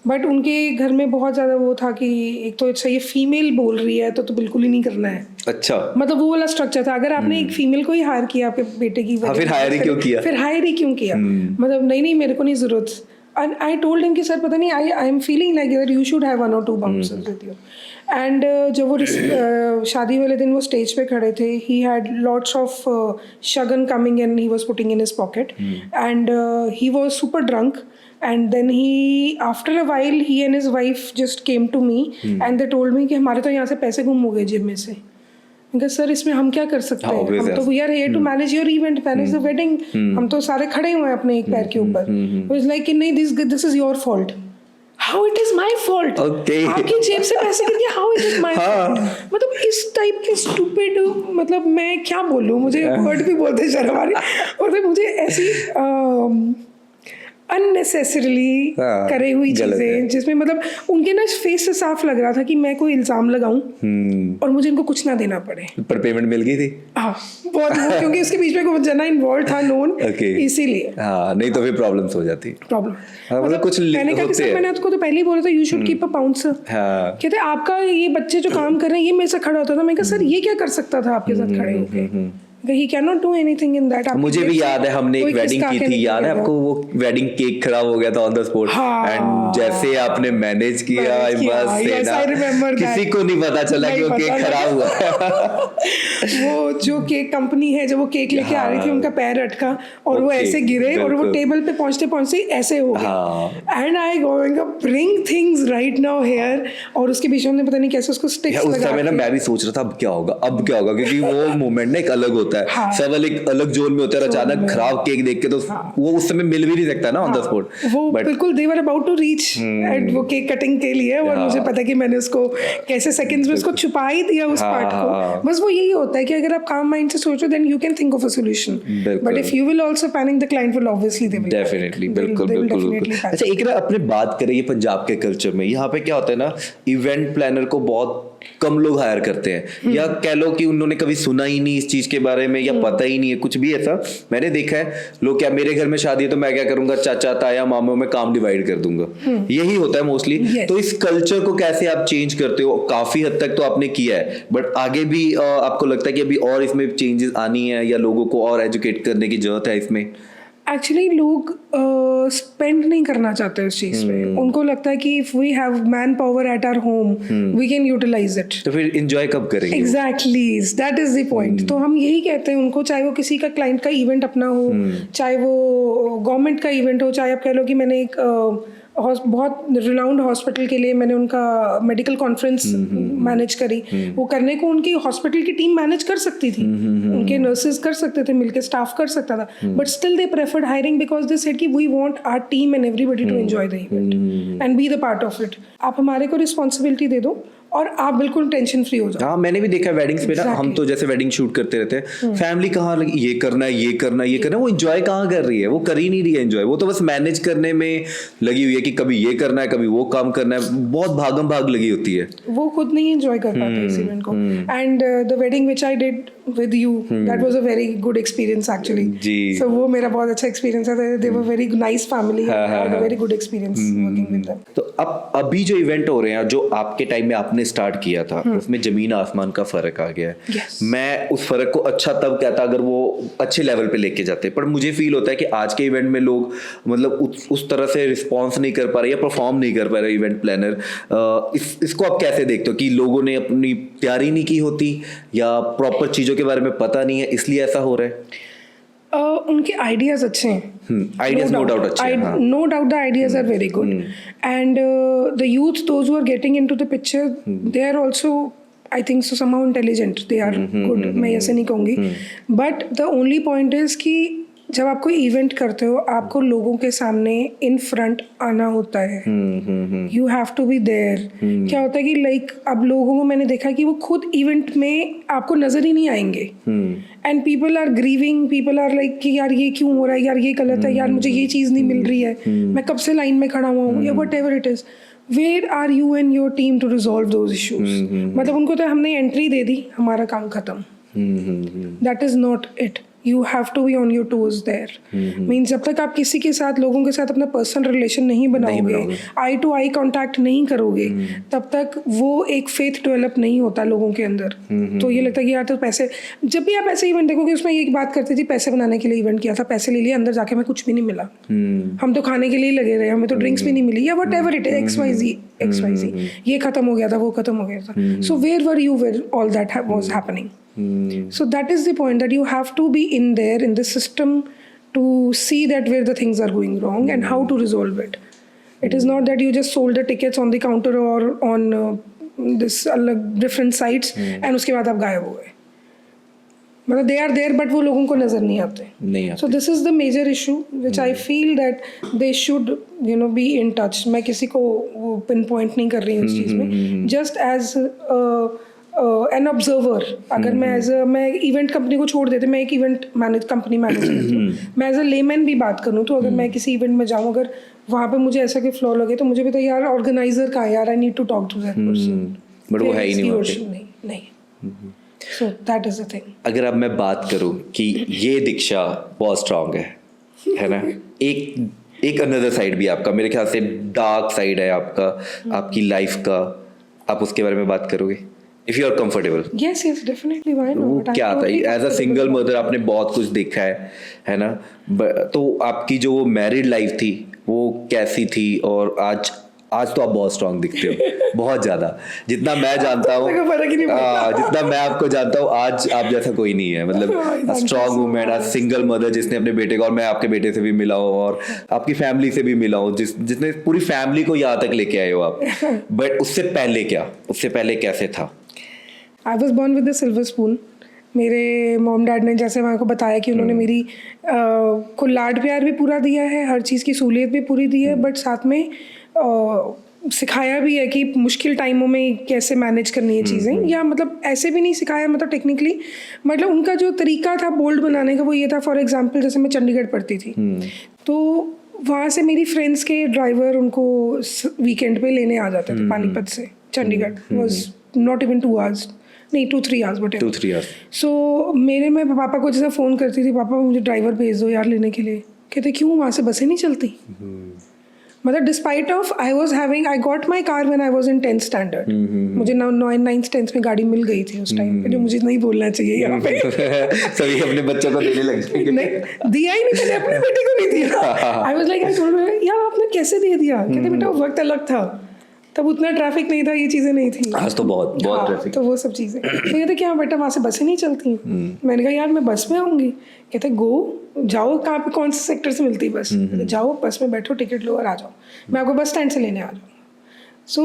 बट उनके घर में बहुत ज़्यादा वो था कि एक तो अच्छा ये फीमेल बोल रही है तो बिल्कुल ही नहीं करना है। अच्छा मतलब वो वाला स्ट्रक्चर था, अगर आपने एक फीमेल को ही हायर किया आपके बेटे की हाँ, फिर हायर ही क्यों किया? फिर हायर ही क्यों किया? मतलब नहीं मेरे को नहीं ज़रूरत। एंड आई टोल्ड हिम कि सर पता नहीं I am feeling like that you should have 1 or 2 bouncers with you. And जब वो शादी वाले दिन वो स्टेज पे खड़े थे, he had lots of Shagun coming and he was putting in his pocket and he was super drunk and then he after a while he and his wife just came to me and they told me कि हमारे तो यहाँ से पैसे गुम हो गए जेब में से। मैंने सर इसमें हम क्या कर सकते हैं, हम तो we are here to manage your event, manage the wedding, हम तो सारे खड़े हुए हैं अपने एक पैर के ऊपर। इट्स लाइक कि नहीं this is your fault. How it is my fault? आपकी जेब से पैसे गिर गए, how it is my fault? मतलब इस टाइप के स्टूपिड, मतलब मैं क्या बोलूँ, मुझे वर्ड भी बोलते शर्म आ रही, और मुझे ऐसी अननेसेसरीली करे हुई चीजें जिसमें मतलब उनके ना फेस से साफ लग रहा था कि मैं कोई इल्जाम लगाऊं और मुझे इनको कुछ ना देना पड़े। पर पेमेंट मिल गई थी? हाँ बहुत, क्योंकि उसके बीच में कोई जना इन्वॉल्व था नोन, इसीलिए। हाँ नहीं तो फिर प्रॉब्लम्स हो जाती प्रॉब्लम। मतलब कुछ मैंने कहा कि सर मैंने आपको तो पहले ही बोला था you should keep a bouncer. कहते आपका ये बच्चे जो काम कर रहे हैं ये मेरे से खड़ा होता था। मैं कहा सर ये क्या कर सकता था आपके साथ खड़े होके? He cannot do anything in that. मुझे भी याद है हमने एक वेडिंग की थी, याद है आपको? वो वेडिंग केक खराब हो गया था ऑन द स्पॉट एंड जैसे आपने मैनेज किया बस से ना किसी को नहीं पता चला कि वो केक खराब हुआ। वो जो केक कंपनी है जब वो केक लेके आ रही थी उनका पैर अटका और वो ऐसे गिरे और वो टेबल पे पहुंचते पहुंचते ऐसे हो गया। And I going up bring things right now here, और उसके बीच में पता नहीं कैसे उसको स्टिक्स लगा। उस समय ना मैं भी सोच रहा था अब क्या होगा क्योंकि वो मोमेंट ना एक अलग होता है। हाँ, सब एक अलग जोन में होता है, अचानक खराब केक देख के तो वो उस समय मिल भी नहीं सकता ना ऑन द स्पॉट। वो बिल्कुल दे were about to reach at वो केक कटिंग के लिए, और मुझे पता कि मैंने उसको कैसे सेकंड्स में उसको छुपा ही दिया उस पार्ट को। बस वो यही होता है कि अगर आप काम माइंड से सोचो then you can think of a solution, but if you will also panic the client will obviously they will definitely बिल्कुल। अच्छा एक ना अपने बात करें ये पंजाब के कल्चर में, यहाँ पे क्या होता है ना, इवेंट प्लानर को बहुत कम लोग हायर करते हैं, या कह लो कि उन्होंने कभी सुना ही नहीं इस चीज के बारे में या पता ही नहीं है कुछ भी ऐसा। मैंने देखा है लोग क्या मेरे घर में शादी है तो मैं क्या करूंगा, चाचा ताया मामों में काम डिवाइड कर दूंगा, यही होता है मोस्टली। तो इस कल्चर को कैसे आप चेंज करते हो? काफी हद तक तो आपने किया है, बट आगे भी आपको लगता है कि अभी और इसमें चेंजेस आनी है या लोगों को और एजुकेट करने की जरूरत है इसमें? एक्चुअली लोग स्पेंड नहीं करना चाहते उस चीज पे। उनको लगता है कि if we have man power at our home we can utilise it, तो फिर एंजॉय कब करेंगे? Exactly that is the point. तो हम यही कहते हैं उनको, चाहे वो किसी का क्लाइंट का इवेंट अपना हो, चाहे वो गवर्नमेंट का इवेंट हो, चाहे आप कह लो कि मैंने एक बहुत रिनाउंड हॉस्पिटल के लिए मैंने उनका मेडिकल कॉन्फ्रेंस मैनेज करी। वो करने को उनकी हॉस्पिटल की टीम मैनेज कर सकती थी, उनके नर्सेज कर सकते थे, मिलके स्टाफ कर सकता था, but still they preferred hiring because they said कि we want our team and everybody to enjoy the event and be the part of it. आप हमारे को रिस्पॉन्सिबिलिटी दे दो और आप बिल्कुल टेंशन फ्री हो जाओ। हाँ मैंने भी देखा वेडिंग्स पे ना, हम तो जैसे वेडिंग शूट करते रहते हैं, फैमिली कहाँ लगी ये करना है, वो एंजॉय कहाँ कर रही है? वो कर ही नहीं रही है एंजॉय, वो तो बस मैनेज करने में लगी हुई है कि कभी ये करना है कभी वो काम करना है, बहुत भागम भाग लगी होती है, वो खुद नहीं एंजॉय कर पाते इस इवेंट को। And the wedding which I did with you that was a very good experience actually. So वो मेरा बहुत अच्छा एक्सपीरियंस है। They were very nice family, had a very good experience working with them. तो अब अभी जो इवेंट हो रहे हैं जो आपके टाइम में आपने स्टार्ट किया था उसमें जमीन आसमान का फर्क आ गया है। मैं उस फर्क को अच्छा तब कहता अगर वो अच्छे लेवल पे लेके जाते, पर मुझे फील होता है कि आज के इवेंट में लोग मतलब उस तरह से रिस्पॉन्स नहीं कर पा रहे या परफॉर्म नहीं कर पा रहे इवेंट प्लानर। इसको आप कैसे देखते हो कि लोगों ने अपनी तैयारी नहीं की होती या प्रॉपर चीजों के बारे में पता नहीं है इसलिए ऐसा हो रहा है? उनके आइडियाज अच्छे हैं, आइडियाज नो डाउट अच्छे हैं, no doubt the ideas are very good and the youth those who are getting into the picture they are also I think so somehow intelligent, they are good, मैं ऐसे नहीं कहूँगी, but the only point is कि जब आप कोई event करते हो आपको लोगों के सामने इन फ्रंट आना होता है, you have to be there. क्या होता है कि लाइक अब लोगों को मैंने देखा कि वो खुद इवेंट में आपको नजर ही नहीं आएंगे, and people are grieving, people are like कि यार ये क्यों हो रहा है, यार ये गलत है, यार मुझे ये चीज़ नहीं मिल रही है, मैं कब से लाइन में खड़ा हुआ हूँ, या whatever it is. Where are you and your team to resolve those issues? मतलब उनको तो हमने एंट्री दे दी, हमारा काम खत्म। That is not it. You have to be on your toes there. Means जब तक आप किसी के साथ, लोगों के साथ अपना पर्सनल रिलेशन नहीं बनाओगे, आई टू आई कांटेक्ट नहीं करोगे, तब तक वो एक फेथ डेवलप नहीं होता लोगों के अंदर। तो ये लगता है कि यार तो पैसे, जब भी आप ऐसे इवेंट देखोगे उसमें एक बात करती थी, पैसे बनाने के लिए इवेंट किया था, पैसे ले लिए, अंदर जाके हमें कुछ भी नहीं मिला, हम तो खाने के लिए लगे रहे, हमें तो ड्रिंक्स भी नहीं मिली, या whatever it is, XYZ, ये खत्म हो गया था, वो खत्म हो गया था। So where were you where all that was happening? So that is the point, that you have to be in there in the system to see that where the things are going wrong and how to resolve it. It is not that you just sold the tickets on the counter or on this different sites and उसके बाद आप गायब हो गए। मतलब they are there but वो लोगों को नजर नहीं आते। So this is the major issue which I feel that they should be in touch. मैं किसी को वो pinpoint नहीं कर रही हूँ इस चीज़ में, just as एन ऑब्जर्वर। अगर मैं इवेंट कंपनी को छोड़ देते, मैं एक इवेंट कंपनी मैनेज करती हूँ, मैं एज अ लेमैन भी बात करूँ, तो अगर मैं किसी इवेंट में जाऊँ, अगर वहाँ पे मुझे ऐसा कोई फ्लॉ लगे, तो मुझे भी तो यार ऑर्गेनाइजर का है यार, I need to talk to that person, but वो है ही नहीं। So that is the thing. अगर अब मैं बात करूँ कि ये दीक्षा बहुत स्ट्रांग है ना, एक अनदर साइड भी आपका, मेरे ख्याल से डार्क साइड है आपका, आपकी लाइफ का, आप उसके बारे में बात करोगे? If you are comfortable. Yes, definitely. Why not? वो क्या था, एज अ सिंगल मदर आपने बहुत कुछ देखा है ना, तो आपकी जो मैरिड लाइफ थी वो कैसी थी? और आज तो आप बहुत स्ट्रांग दिखते हो, बहुत ज्यादा, जितना मैं जानता हूँ, जितना मैं आपको जानता हूँ, आज आप जैसा कोई नहीं है। मतलब स्ट्रांग वुमेन, आज सिंगल मदर जिसने अपने बेटे को, और मैं आपके बेटे से भी मिला हूँ और आपकी फैमिली से भी मिला हूँ, जिसने पूरी फैमिली को यहाँ तक लेके आए हो आप। बट उससे पहले क्या, उससे पहले कैसे था? I was born with the silver spoon. मेरे मॉम डैड ने, जैसे मैं आपको बताया कि उन्होंने मेरी को लाड प्यार भी पूरा दिया है, हर चीज़ की सहूलियत भी पूरी दी है, बट साथ में सिखाया भी है कि मुश्किल टाइमों में कैसे मैनेज करनी है चीज़ें, या मतलब ऐसे भी नहीं सिखाया, मतलब टेक्निकली, मतलब उनका जो तरीका था बोल्ड बनाने का वो ये था। फॉर एग्जांपल, जैसे मैं चंडीगढ़ पढ़ती थी, तो वहाँ से मेरी फ्रेंड्स के ड्राइवर उनको वीकेंड पे लेने आ जाते थे पानीपत से Chandigarh. Was not even 2 hours, नहीं 2-3 hours, बट 2-3 hours। सो मैं पापा को जैसे फ़ोन करती थी, पापा मुझे ड्राइवर भेज दो यार लेने के लिए, कहते क्यों, वहाँ से बसें नहीं चलती? मतलब despite of I got my car when I was in 10th standard। मुझे 9th 10th में गाड़ी मिल गई थी उस टाइम पे, जो मुझे नहीं बोलना चाहिए यहाँ पे। सभी अपने बच्चों को देने लग जाएंगे। नहीं दिया ही नहीं, मैंने अपने बेटे को नहीं दिया। आई वाज लाइक, यार आपने कैसे दे दिया? कहते बेटा वो वक्त अलग था, तब उतना ट्रैफिक नहीं था, ये चीज़ें नहीं थी, आज तो बहुत ट्रैफिक। तो वो सब चीज़ें। तो कहते क्या बेटा वहाँ से बसें नहीं चलती? मैंने कहा यार मैं बस में आऊँगी। कहते जाओ, कहाँ पे, कौन से सेक्टर से मिलती है बस? जाओ बस में बैठो, टिकट लो और आ जाओ, मैं आपको बस स्टैंड से लेने आ जाऊँ। सो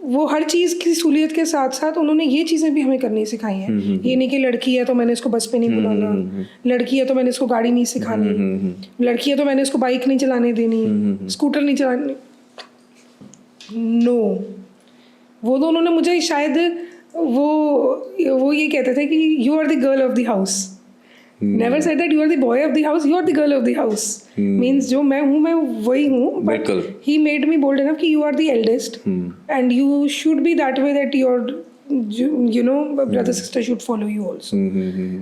वो हर चीज़ की सहूलियत के साथ साथ उन्होंने ये चीज़ें भी हमें करनी सिखाई हैं। ये नहीं कि लड़की है तो मैंने इसको बस पे नहीं बुलाना, लड़की है तो मैंने इसको गाड़ी नहीं सिखानी, लड़की है तो मैंने इसको बाइक नहीं चलाने देनी, स्कूटर नहीं चलानी। नो, वो तो उन्होंने मुझे शायद वो ये कहते थे कि you are the girl of the house. Never said that you are the boy of the house, you are the girl of the house. Means जो मैं हूँ मैं वही हूँ, but he made me bold enough कि you are the eldest and you should be that way, that your brother sister should follow you also.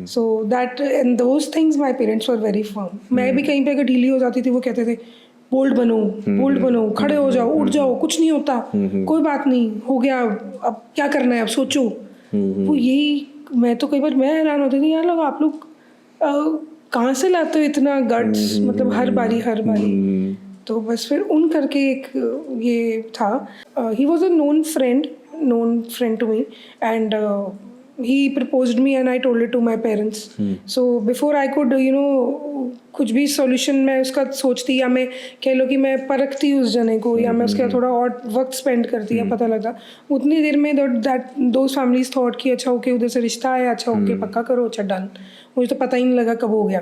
So that and those things my parents were very firm. मैं भी कहीं पे अगर ढीली हो जाती थी, वो कहते थे बोल्ड बनो, खड़े हो जाओ, उठ जाओ, कुछ नहीं होता, कोई बात नहीं, हो गया, अब क्या करना है, अब सोचो। वो यही, मैं तो कई बार मैं हैरान होती थी, यार लोग आप लोग कहाँ से लाते हो इतना गट्स, मतलब हर बारी। तो बस फिर उन करके एक ये था। He was a known friend to me, and he proposed me and I told it to my parents. So before I could कुछ भी सॉल्यूशन मैं उसका सोचती, या मैं कह लो कि मैं परखती उस जने को, या मैं उसके साथ थोड़ा और वक्त स्पेंड करती, या पता लगा उतनी देर में दोज फैमिलीज थॉट कि अच्छा ओके उधर से रिश्ता आया, अच्छा ओके पक्का करो, अच्छा डन। मुझे तो पता ही नहीं लगा कब हो गया।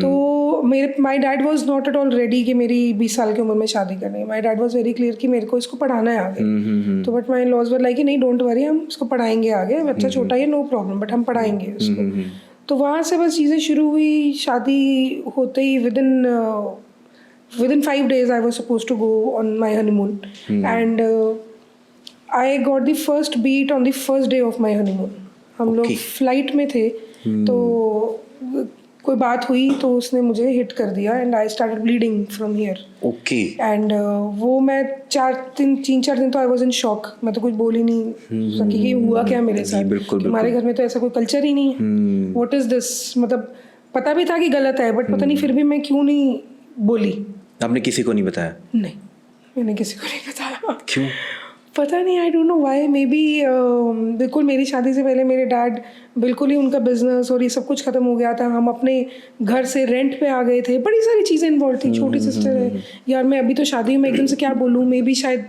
तो माई dad was not at all ready कि मेरी 20 साल की उम्र में शादी करनी है। My dad was very clear कि मेरे को इसको पढ़ाना है आगे। तो but my laws were like नहीं, डोंट वरी, हम इसको पढ़ाएंगे आगे, बच्चा छोटा है नो प्रॉब्लम, बट हम पढ़ाएंगे उसको। तो वहाँ से बस चीज़ें शुरू हुई। शादी होते ही within 5 days I was supposed to go on my honeymoon, and I got the first beat on the first day of my honeymoon. हम लोग फ्लाइट में थे, तो कोई बात हुई तो उसने मुझे हिट कर दिया, and I started bleeding from here. Okay. And वो मैं 3-4 दिन तो आई वाज इन शॉक। मैं तो कुछ बोल ही नहीं सकी कि हुआ क्या मेरे साथ। हमारे घर में तो ऐसा कोई कल्चर ही नहीं है। व्हाट इज दिस, मतलब पता भी था कि गलत है, बट पता नहीं फिर भी मैं क्यों नहीं बोली। आपने किसी को नहीं बताया? नहीं, मैंने किसी को नहीं बताया। क्यों? पता नहीं, आई don't know why. May be बिल्कुल मेरी शादी से पहले मेरे डैड बिल्कुल ही उनका बिजनेस और ये सब कुछ ख़त्म हो गया था। हम अपने घर से रेंट पे आ गए थे, बड़ी सारी चीज़ें इन्वॉल्व थी। छोटी सिस्टर है यार, मैं अभी तो शादी में एकदम से क्या बोलूँ, मे बी शायद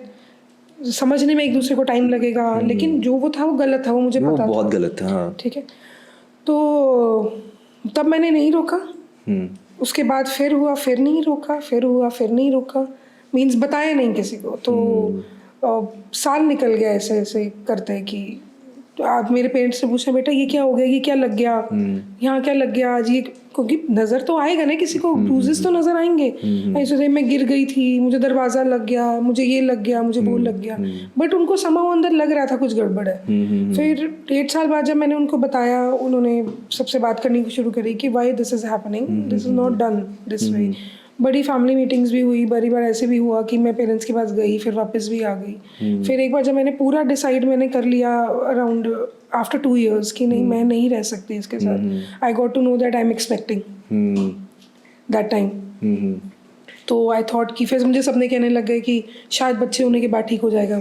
समझने में एक दूसरे को टाइम लगेगा, लेकिन जो वो था वो गलत था, वो मुझे पता था, बहुत गलत था। हाँ। ठीक है। तो तब मैंने नहीं रोका। उसके बाद फिर हुआ, फिर नहीं रोका, फिर हुआ, फिर नहीं रोका, मीन्स बताया नहीं किसी को। तो साल निकल गया ऐसे ऐसे करते कि तो आप मेरे पेरेंट्स से पूछा बेटा ये क्या हो गया, ये क्या लग गया, यहाँ क्या लग गया आज, ये क्योंकि नज़र तो आएगा ना किसी को, ब्रूजेस तो नज़र आएंगे। ऐसे मैं गिर गई थी, मुझे दरवाज़ा लग गया, मुझे ये लग गया, मुझे वो लग गया, बट उनको समाव अंदर लग रहा था कुछ गड़बड़ है। फिर 1.5 साल बाद जब मैंने उनको बताया, उन्होंने सबसे बात करनी शुरू करी कि why this is happening, this is not done this way. बड़ी फैमिली मीटिंग्स भी हुई, बड़ी बार ऐसे भी हुआ कि मैं पेरेंट्स के पास गई, फिर वापस भी आ गई। फिर एक बार जब मैंने पूरा डिसाइड मैंने कर लिया अराउंड आफ्टर 2 years कि नहीं मैं नहीं रह सकती इसके साथ, I got to know that I am expecting that time. तो आई थॉट कि फिर मुझे सबने कहने लग गए कि शायद बच्चे होने के बाद ठीक हो जाएगा।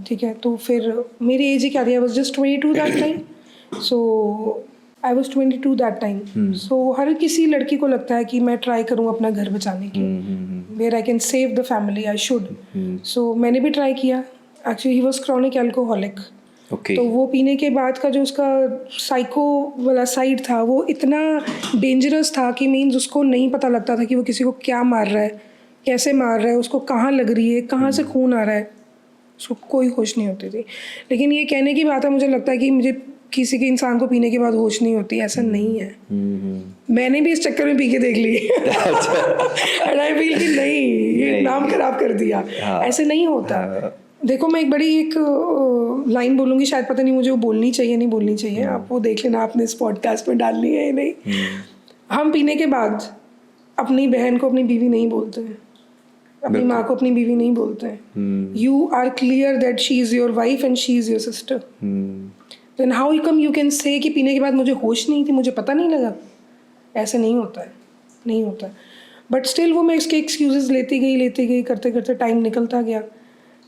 ठीक है। तो फिर मेरी एज ही क्या थी, I was just 22 that time. So I was 22 that time. So हर किसी लड़की को लगता है कि मैं ट्राई करूँ अपना घर बचाने की, where I can save the family, I should. So मैंने भी ट्राई किया। Actually he was chronic alcoholic. तो वो पीने के बाद का जो उसका साइको वाला साइड था वो इतना डेंजरस था कि मीन्स उसको नहीं पता लगता था कि वो किसी को क्या मार रहा है, कैसे मार रहा है, उसको कहाँ लग रही है, कहाँ से खून आ रहा है, उसको कोई होश नहीं होती थी। लेकिन ये कहने की बात है, मुझे लगता है कि मुझे किसी के इंसान को पीने के बाद होश नहीं होती, ऐसा नहीं है। मैंने भी इस चक्कर में पी के देख ली एंड आई फील कि नहीं ये नाम खराब कर दिया। ऐसे नहीं होता। देखो मैं एक बड़ी एक लाइन बोलूँगी, शायद पता नहीं मुझे वो बोलनी चाहिए नहीं बोलनी चाहिए, आप वो देख लेना आपने इस पॉडकास्ट में डालनी है या नहीं। हम पीने के बाद अपनी बहन को अपनी बीवी नहीं बोलते हैं, अपनी माँ को अपनी बीवी नहीं बोलते हैं। You are clear that she is your wife and she is your sister. Then how come you can say कि पीने के बाद मुझे होश नहीं थी, मुझे पता नहीं लगा। ऐसे नहीं होता है, नहीं होता है। बट स्टिल वो मैं इसके एक्सक्यूज़ेस लेती गई करते करते टाइम निकलता गया।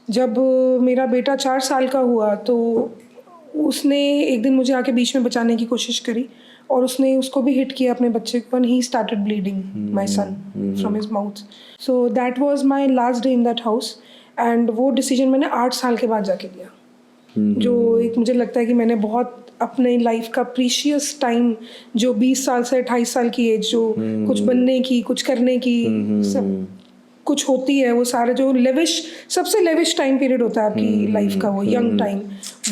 जब मेरा बेटा 4 साल का हुआ तो उसने एक दिन मुझे आके बीच में बचाने की कोशिश करी और उसने उसको भी हिट किया अपने बच्चे को, and he started bleeding my sun from his mouth. So that was my last day in that house. And वो डिसीजन मैंने 8 साल के बाद जाके लिया, जो एक मुझे लगता है कि मैंने बहुत अपने लाइफ का प्रीशियस टाइम, जो 20 साल से 28 साल की एज, जो कुछ बनने की, कुछ करने की, सब कुछ होती है, वो सारे जो लेविश, सबसे लेविश टाइम पीरियड होता है आपकी लाइफ का, वो यंग टाइम,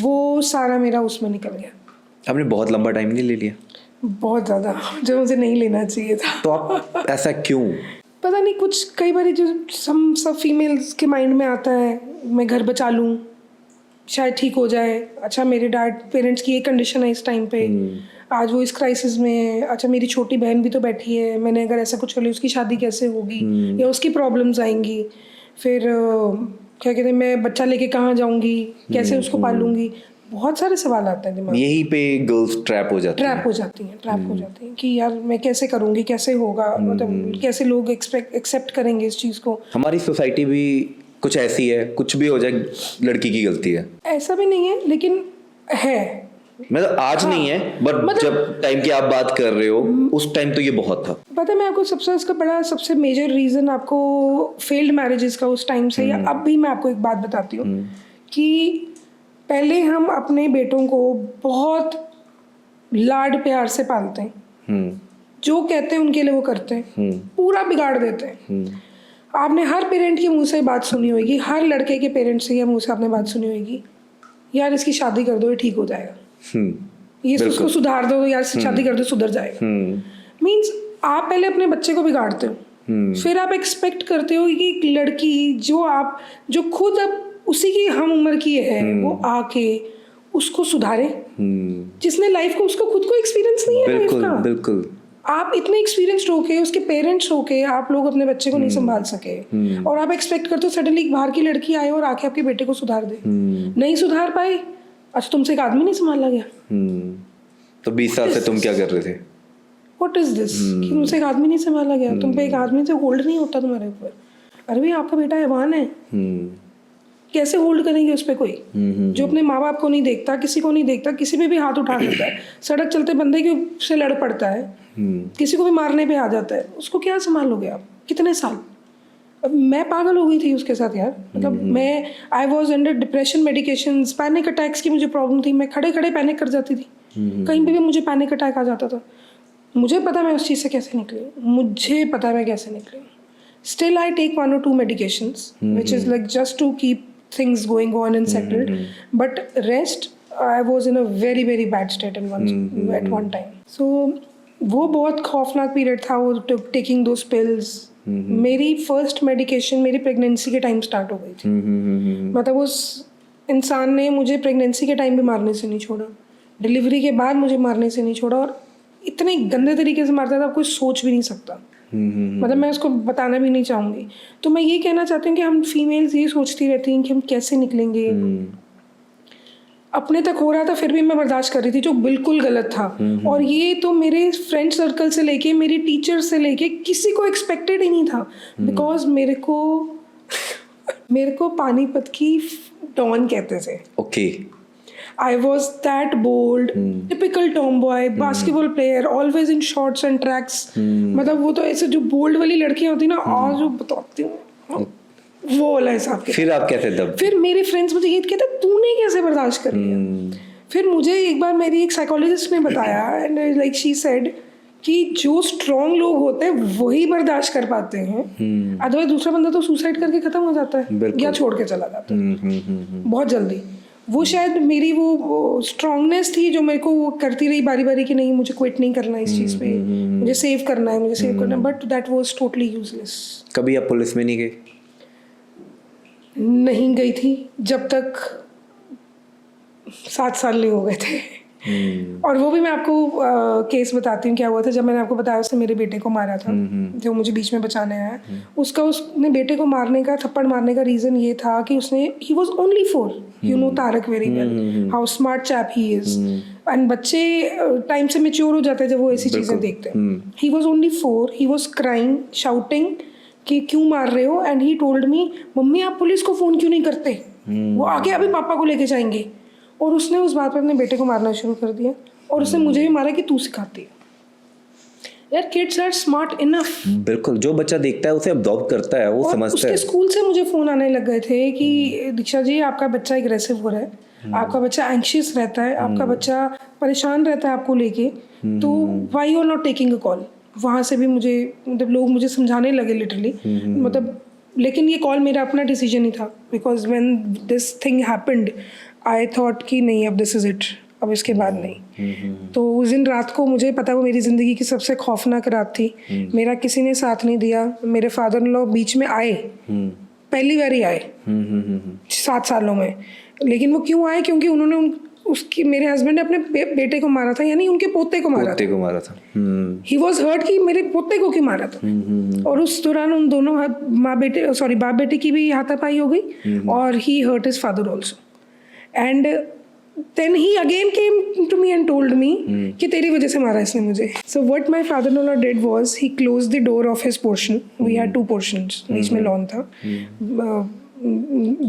वो सारा मेरा उसमें निकल गया। आपने बहुत लंबा टाइम नहीं ले लिया? बहुत ज़्यादा, जो मुझे नहीं लेना चाहिए था। तो आप ऐसा क्यों? पता नहीं, कुछ कई बार जो सब फीमेल्स के माइंड में आता है, मैं घर बचा लूँ शायद ठीक हो जाए। अच्छा मेरे डैड पेरेंट्स की ये कंडीशन है इस टाइम पे, आज वो इस क्राइसिस में है। अच्छा मेरी छोटी बहन भी तो बैठी है, मैंने अगर ऐसा कुछ कर लिया उसकी शादी कैसे होगी, या उसकी प्रॉब्लम्स आएंगी, फिर क्या कहते हैं मैं बच्चा लेके कहाँ जाऊँगी, कैसे उसको पालूंगी, बहुत सारे सवाल आते हैं दिमाग। यहीं पे गर्ल्स ट्रैप हो जाती हैं कि यार मैं कैसे करूँगी, कैसे होगा, मतलब कैसे लोग एक्सेप्ट करेंगे इस चीज़ को। हमारी सोसाइटी भी कुछ ऐसी है, कुछ भी हो जाए लड़की की गलती है। ऐसा भी नहीं है, लेकिन है मतलब आज नहीं है, बट मतलब- जब टाइम की आप बात कर रहे हो उस टाइम तो ये बहुत था। पता है मैं आपको सबसे मेजर रीज़न आपको फेल्ड मैरिजेस का उस टाइम से या अब भी मैं आपको एक बात बताती हूँ कि पहले हम अपने बेटों को बहुत लाड प्यार से पालते हैं, जो कहते हैं उनके लिए वो करते हैं, पूरा बिगाड़ देते हैं। आपने हर पेरेंट के मुंह से बात सुनी होगी, हर लड़के के पेरेंट्स से मुंह से आपने बात सुनी होगी, यार इसकी शादी कर दो ये ठीक हो जाएगा, ये उसको सुधार दो, यार इसकी शादी कर दो सुधर जाएगा। मीन्स आप पहले अपने बच्चे को बिगाड़ते हो, फिर आप एक्सपेक्ट करते हो कि एक लड़की जो खुद अब उसी की हम उम्र की है वो आके उसको सुधारे, जिसने लाइफ को उसको खुद को एक्सपीरियंस नहीं है लाइफ बिल्कुल का। बिल्कुल। आप इतने एक्सपीरियंस्ड होके उसके पेरेंट्स होके आप लोग अपने बच्चे को नहीं संभाल सके और आप एक्सपेक्ट करते हो सडनली एक बाहर की लड़की आए और आके आपके बेटे को सुधार दे। नहीं सुधार पाए, अच्छा तुमसे एक आदमी नहीं संभाला गया। तो 20 साल से तुम क्या कर रहे थे? व्हाट इज दिस कि तुमसे एक आदमी नहीं संभाला गया, तुम पे एक आदमी से होल्ड नहीं होता तुम्हारे ऊपर। अरे भाई आपका बेटा हैवान है, कैसे होल्ड करेंगे उस पर कोई जो अपने माँ बाप को नहीं देखता, किसी को नहीं देखता, किसी पे भी हाथ उठा देता है, सड़क चलते बंदे के से लड़ पड़ता है, किसी को भी मारने पे आ जाता है, उसको क्या संभालोगे आप कितने साल? अब मैं पागल हो गई थी उसके साथ यार। मतलब मैं I was under depression medications, panic attacks की मुझे प्रॉब्लम थी, मैं खड़े खड़े पैनिक कर जाती थी, कहीं पे भी मुझे पैनिक अटैक आ जाता था। मुझे पता मैं उस चीज़ से कैसे निकली, मुझे पता मैं कैसे निकली। Still I take 1 or 2 medications, which is like just to keep things going on and settled. But rest, I was in a very very bad state at one time. So वो बहुत खौफनाक पीरियड था वो taking those pills. मेरी first medication मेरी pregnancy के time start हो गई थी। मतलब उस इंसान ने मुझे प्रेगनेंसी के टाइम भी मारने से नहीं छोड़ा, डिलीवरी के बाद मुझे मारने से नहीं छोड़ा, और इतने गंदे तरीके से मारता था कोई सोच भी नहीं सकता। मतलब मैं उसको बताना भी नहीं चाहूँगी। तो मैं ये कहना चाहती हूँ कि हम फीमेल्स ये सोचती रहती हैं कि हम कैसे निकलेंगे। अपने तक हो रहा था फिर भी मैं बर्दाश्त कर रही थी, जो बिल्कुल गलत था। और ये तो मेरे फ्रेंड सर्कल से लेके मेरी टीचर से लेके किसी को एक्सपेक्टेड ही नहीं था, बिकॉज मेरे को पानीपत की डॉन कहते थे। Okay. I was that bold, typical tomboy, basketball player, always in shorts and tracks. मतलब वो तो ऐसे जो बोल्ड वाली लड़कियां होती ना, आज जो बताती हूँ वो वाला हिसाब के। फिर आप कैसे दब? फिर मेरे फ्रेंड्स मुझे ये कहते तूने कैसे बर्दाश्त कर लिया। फिर मुझे एक बार मेरी एक साइकोलॉजिस्ट ने बताया, एंड लाइक शी सेड कि जो स्ट्रॉन्ग लोग होते हैं वही बर्दाश्त कर पाते हैं, अदरवाइज दूसरा बंदा तो सुसाइड करके खत्म हो जाता है या छोड़ के चला जाता है बहुत जल्दी। वो शायद मेरी वो स्ट्रांगनेस थी जो मेरे को वो करती रही बारी बारी कि नहीं मुझे क्विट नहीं करना इस चीज़ पे, मुझे सेव करना है, but that was totally useless. कभी आप पुलिस में नहीं गए? नहीं गई थी जब तक 7 साल नहीं हो गए थे। और वो भी मैं आपको केस बताती हूँ क्या हुआ था। जब मैंने आपको बताया उसने मेरे बेटे को मारा था, जो मुझे बीच में बचाने आया, उसने बेटे को मारने का, थप्पड़ मारने का रीज़न ये था कि उसने he was only 4, you know Tarak very well how smart chap he is, and बच्चे टाइम से मेच्योर हो जाते हैं जब वो ऐसी चीज़ें देखते हैं। He was only 4, he was crying, shouting कि क्यों मार रहे हो, and he told me mummy आप पुलिस को फ़ोन क्यों नहीं करते, वो आके अभी पापा को लेके जाएंगे। और उसने उस बात पर अपने बेटे को मारना शुरू कर दिया, और उसने मुझे भी मारा कि तू सिखाती है। यार किड्स आर स्मार्ट इनफ। बिल्कुल, जो बच्चा देखता है उसे अब्जॉर्ब करता है, वो समझता है। उसके स्कूल से मुझे फ़ोन आने लग गए थे कि दीक्षा जी आपका बच्चा एग्रेसिव हो रहा है, आपका बच्चा एंग्शियस रहता है, आपका बच्चा परेशान रहता है आपको लेके, तो why you are not taking a call. वहाँ से भी मुझे मतलब लोग मुझे समझाने लगे लिटरली, मतलब लेकिन ये कॉल मेरा अपना डिसीजन ही था, because when this thing happened I thought कि नहीं अब दिस इज़ इट, अब इसके बाद नहीं। तो उस दिन रात को मुझे पता वो मेरी ज़िंदगी की सबसे खौफनाक रात थी। मेरा किसी ने साथ नहीं दिया। मेरे फादर इन लॉ बीच में आए, पहली बार ही आए 7 सालों में। लेकिन वो क्यों आए? क्योंकि उन्होंने उसकी मेरे हस्बैंड ने अपने बेटे को मारा था, यानी उनके पोते को मारा था। ही वॉज हर्ट कि मेरे पोते को क्यों मारा था। और उस दौरान उन दोनों बाप बेटे की भी हाथापाई हो गई, और he hurt his father also. And then he again came to me and told me कि तेरी वजह से मारा इसने मुझे। So what my father-in-law did was he closed the door of his portion. We had 2 portions, बीच में lawn था,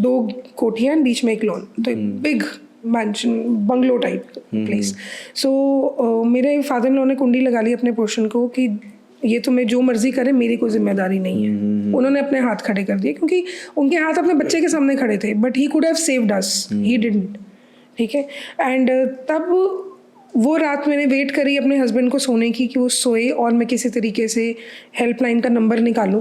2 कोठियाँ बीच में एक लॉन, तो big mansion bungalow type place. So मेरे फादर इन लॉ ने कुंडी लगा ली अपने पोर्शन को कि ये तुम्हें जो मर्जी करे, मेरी कोई जिम्मेदारी नहीं है. उन्होंने अपने हाथ खड़े कर दिए क्योंकि उनके हाथ अपने बच्चे के सामने खड़े थे, but he could have saved us, he didn't. ठीक है. एंड तब वो रात मैंने वेट करी अपने हस्बैंड को सोने की कि वो सोए और मैं किसी तरीके से हेल्पलाइन का नंबर निकालूं.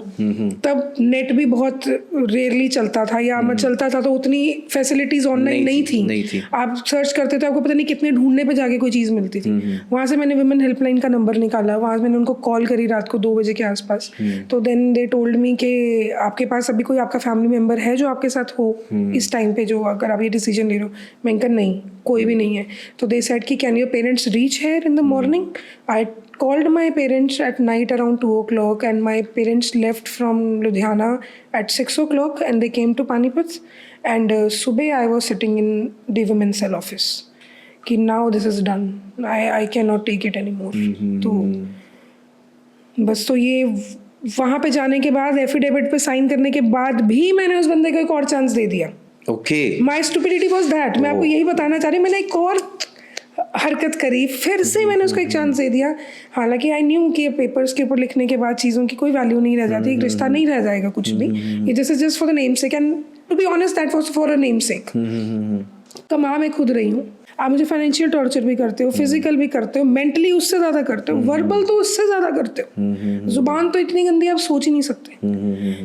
तब नेट भी बहुत रेयरली चलता था, या मैं चलता था तो उतनी फैसिलिटीज ऑनलाइन नहीं थी. आप सर्च करते थे, आपको पता नहीं कितने ढूंढने पे जाके कोई चीज़ मिलती थी. वहाँ से मैंने विमेन हेल्पलाइन का नंबर निकाला, वहाँ से मैंने उनको कॉल करी रात को 2 बजे के आसपास. तो देन दे टोल्ड मी कि आपके पास अभी कोई आपका फैमिली मेम्बर है जो आपके साथ हो इस टाइम पे, जो अगर आप ये डिसीजन ले रहे हो. मैंने कहा नहीं, कोई भी नहीं है. तो दे सेड कि can your parents reach here in the morning. I called my parents at night around 2 o'clock and my parents left from Ludhiana at 6 o'clock and they came to Panipat. And subah I was sitting in the women's cell office कि now this is done, I cannot take it anymore. तो बस तो ये वहाँ पे जाने के बाद एफिडेविट पे साइन करने के बाद भी मैंने उस बंदे को एक और चांस दे दिया. Okay. My stupidity was that. मैं आपको यही बताना चाह रही हूँ, मैंने एक और हरकत करी, फिर से मैंने उसको एक चांस दे दिया. हालांकि आई न्यू कि पेपर्स के ऊपर लिखने के बाद चीज़ों की कोई वैल्यू नहीं रह जाती, एक रिश्ता नहीं रह जाएगा कुछ भी. ये this is just for the name sake, and to be honest that was for a name sake. कमा मैं खुद रही हूँ. आप मुझे फाइनेंशियल टॉर्चर भी करते हो, फिजिकल भी करते हो, मेंटली उससे ज़्यादा करते हो, वर्बल तो उससे ज़्यादा करते हो. जुबान तो इतनी गंदी आप सोच ही नहीं सकते.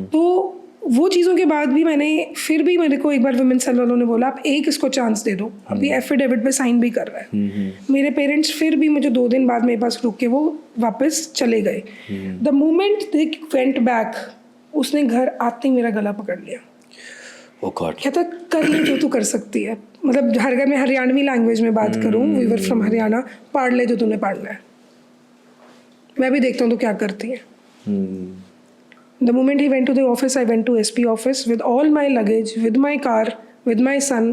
तो वो चीज़ों के बाद भी फिर भी मेरे को एक बार विमेन सेल वालों ने बोला आप एक इसको चांस दे दो. अभी एफिडेविट पे साइन भी कर रहा है. मेरे पेरेंट्स फिर भी मुझे 2 दिन बाद मेरे पास रुक के वो वापस चले गए. The moment they went back, उसने घर आते ही मेरा गला पकड़ लिया. ओह गॉड. कहता कर ले जो तू कर सकती है. मतलब हर घर में हरियाणवी लैंग्वेज में बात करूँ, वी वर फ्रॉम हरियाणा, पाड़ ले जो तूने पाड़ना है, मैं भी देखता हूँ तो क्या करती है. The moment he went to the office, I went to SP office with all my luggage, with my car, with my son,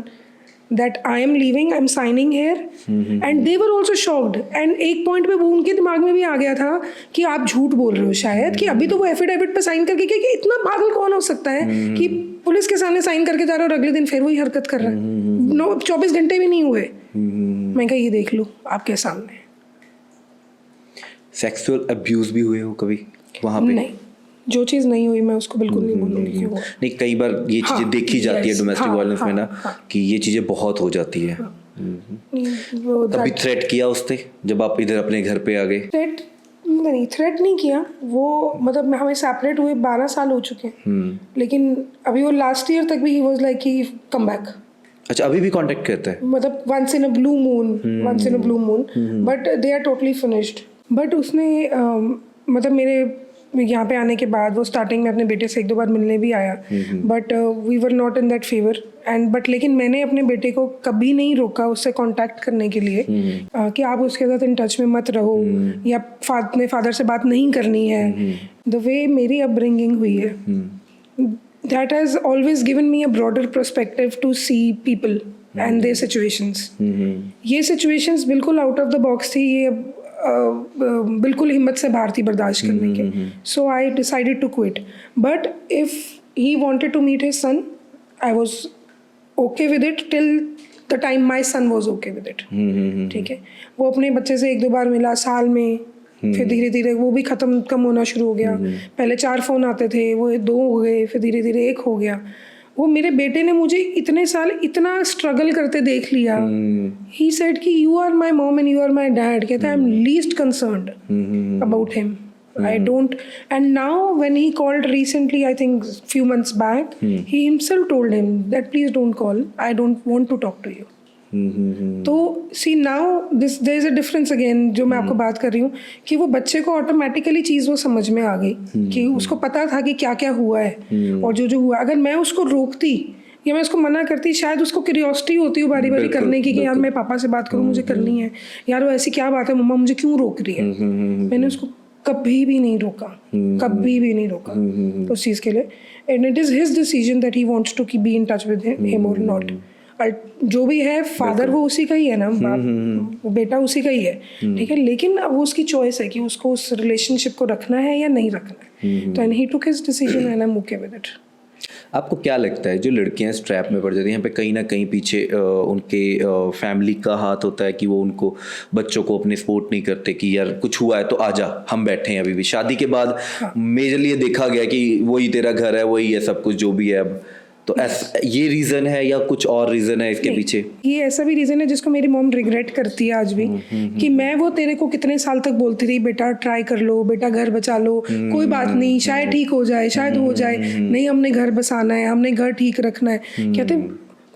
that I am leaving, I am signing here. And they were also shocked. And एक point पे वो उनके दिमाग में भी आ गया था कि आप झूठ बोल रहे हो शायद, कि अभी तो वो एफिडेविट पे साइन करके, कि इतना पागल कौन हो सकता है कि पुलिस के सामने साइन करके जा रहा है और अगले दिन फिर वही हरकत कर रहा है. 24 घंटे भी नहीं हुए. मैं कहा ये देख लो आपके सामने. सेक्सुअल अब्यूज भी हुए हो कभी वहाँ पे? नहीं, जो चीज़ नहीं हुई मैं उसको बिल्कुल नहीं बोलूँगी कि वो नहीं. कई बार ये चीज़ें देखी जाती है डोमेस्टिक वायलेंस में ना, कि ये चीज़ें बहुत हो जाती है. कभी थ्रेट किया उसने जब आप इधर अपने घर पे आ गए? थ्रेट नहीं किया वो. मतलब हमें सेपरेट हुए 12 साल हो चुके हैं, लेकिन अभी वो लास्ट ईयर तक भी ही वाज लाइक कि कम बैक. अच्छा, अभी भी कांटेक्ट करता है? मतलब once in a blue moon, but they are totally finished. But उसने मतलब मेरे यहाँ पे आने के बाद वो स्टार्टिंग में अपने बेटे से 1-2 बार मिलने भी आया, but we were not in that favour. And but लेकिन मैंने अपने बेटे को कभी नहीं रोका उससे कांटेक्ट करने के लिए कि आप उसके साथ इन टच में मत रहो, या अपने फादर से बात नहीं करनी है. द वे मेरी अपब्रिंगिंग हुई है, that has always given me a broader perspective to see people and their situations. ये सिचुएशंस बिल्कुल आउट ऑफ द बॉक्स थी, ये बिल्कुल हिम्मत से बाहर थी बर्दाश्त करने के. So I decided to quit. But if he wanted to meet his son, I was okay with it till the time my son was okay with it. ठीक है. वो अपने बच्चे से 1-2 बार मिला साल में, फिर धीरे धीरे वो भी कम होना शुरू हो गया. पहले 4 फ़ोन आते थे, वो 2 हो गए, फिर धीरे धीरे 1 हो गया. वो मेरे बेटे ने मुझे इतने साल इतना स्ट्रगल करते देख लिया. ही सेड कि you are my mom and you are my dad. कहता है I am least concerned about him. I don't. And now when he called recently, I think few months back, he himself told him that please don't call, I don't want to talk to you. तो see now there is a difference again, जो मैं आपको बात कर रही हूँ, कि वो बच्चे को ऑटोमेटिकली चीज़ वो समझ में आ गई कि उसको पता था कि क्या क्या हुआ है और जो हुआ. अगर मैं उसको रोकती या मैं उसको मना करती, शायद उसको क्यूरियोसिटी होती हो बारी बारी करने की कि यार मैं पापा से बात करूँ, मुझे करनी है, यार वो ऐसी क्या बात है मम्मा मुझे क्यों रोक रही है. मैंने उसको कभी भी नहीं रोका, कभी भी नहीं रोका उस चीज़ के लिए. And it is his decision that he wants to be in touch with him और नॉट. जो भी है फादर वो उसी का ही है ना, वो बेटा उसी का ही है. ठीक है. लेकिन अब वो उसकी चॉइस है कि उसको उस रिलेशनशिप को रखना है या नहीं रखना है. तो and he took his decision and I am okay with it. आपको क्या लगता है जो लड़कियां इस ट्रैप में पड़ जाती हैं, यहाँ पे कहीं ना कहीं पीछे उनके फैमिली का हाथ होता है कि वो उनको बच्चों को अपने सपोर्ट नहीं करते कि यार कुछ हुआ है तो आजा, हम बैठे हैं अभी भी। शादी के बाद मेजरली ये देखा गया कि वही तेरा घर है, वही है सब कुछ जो भी है अब। तो ये रीजन है या कुछ और रीजन है इसके पीछे? ये ऐसा भी रीजन है जिसको मेरी मॉम रिग्रेट करती है आज भी, कि मैं वो तेरे को कितने साल तक बोलती रही, बेटा ट्राई कर लो, बेटा घर बचा लो, कोई बात नहीं, शायद ठीक हो जाए, शायद हो जाए, नहीं हमने घर बसाना है, हमने घर ठीक रखना है।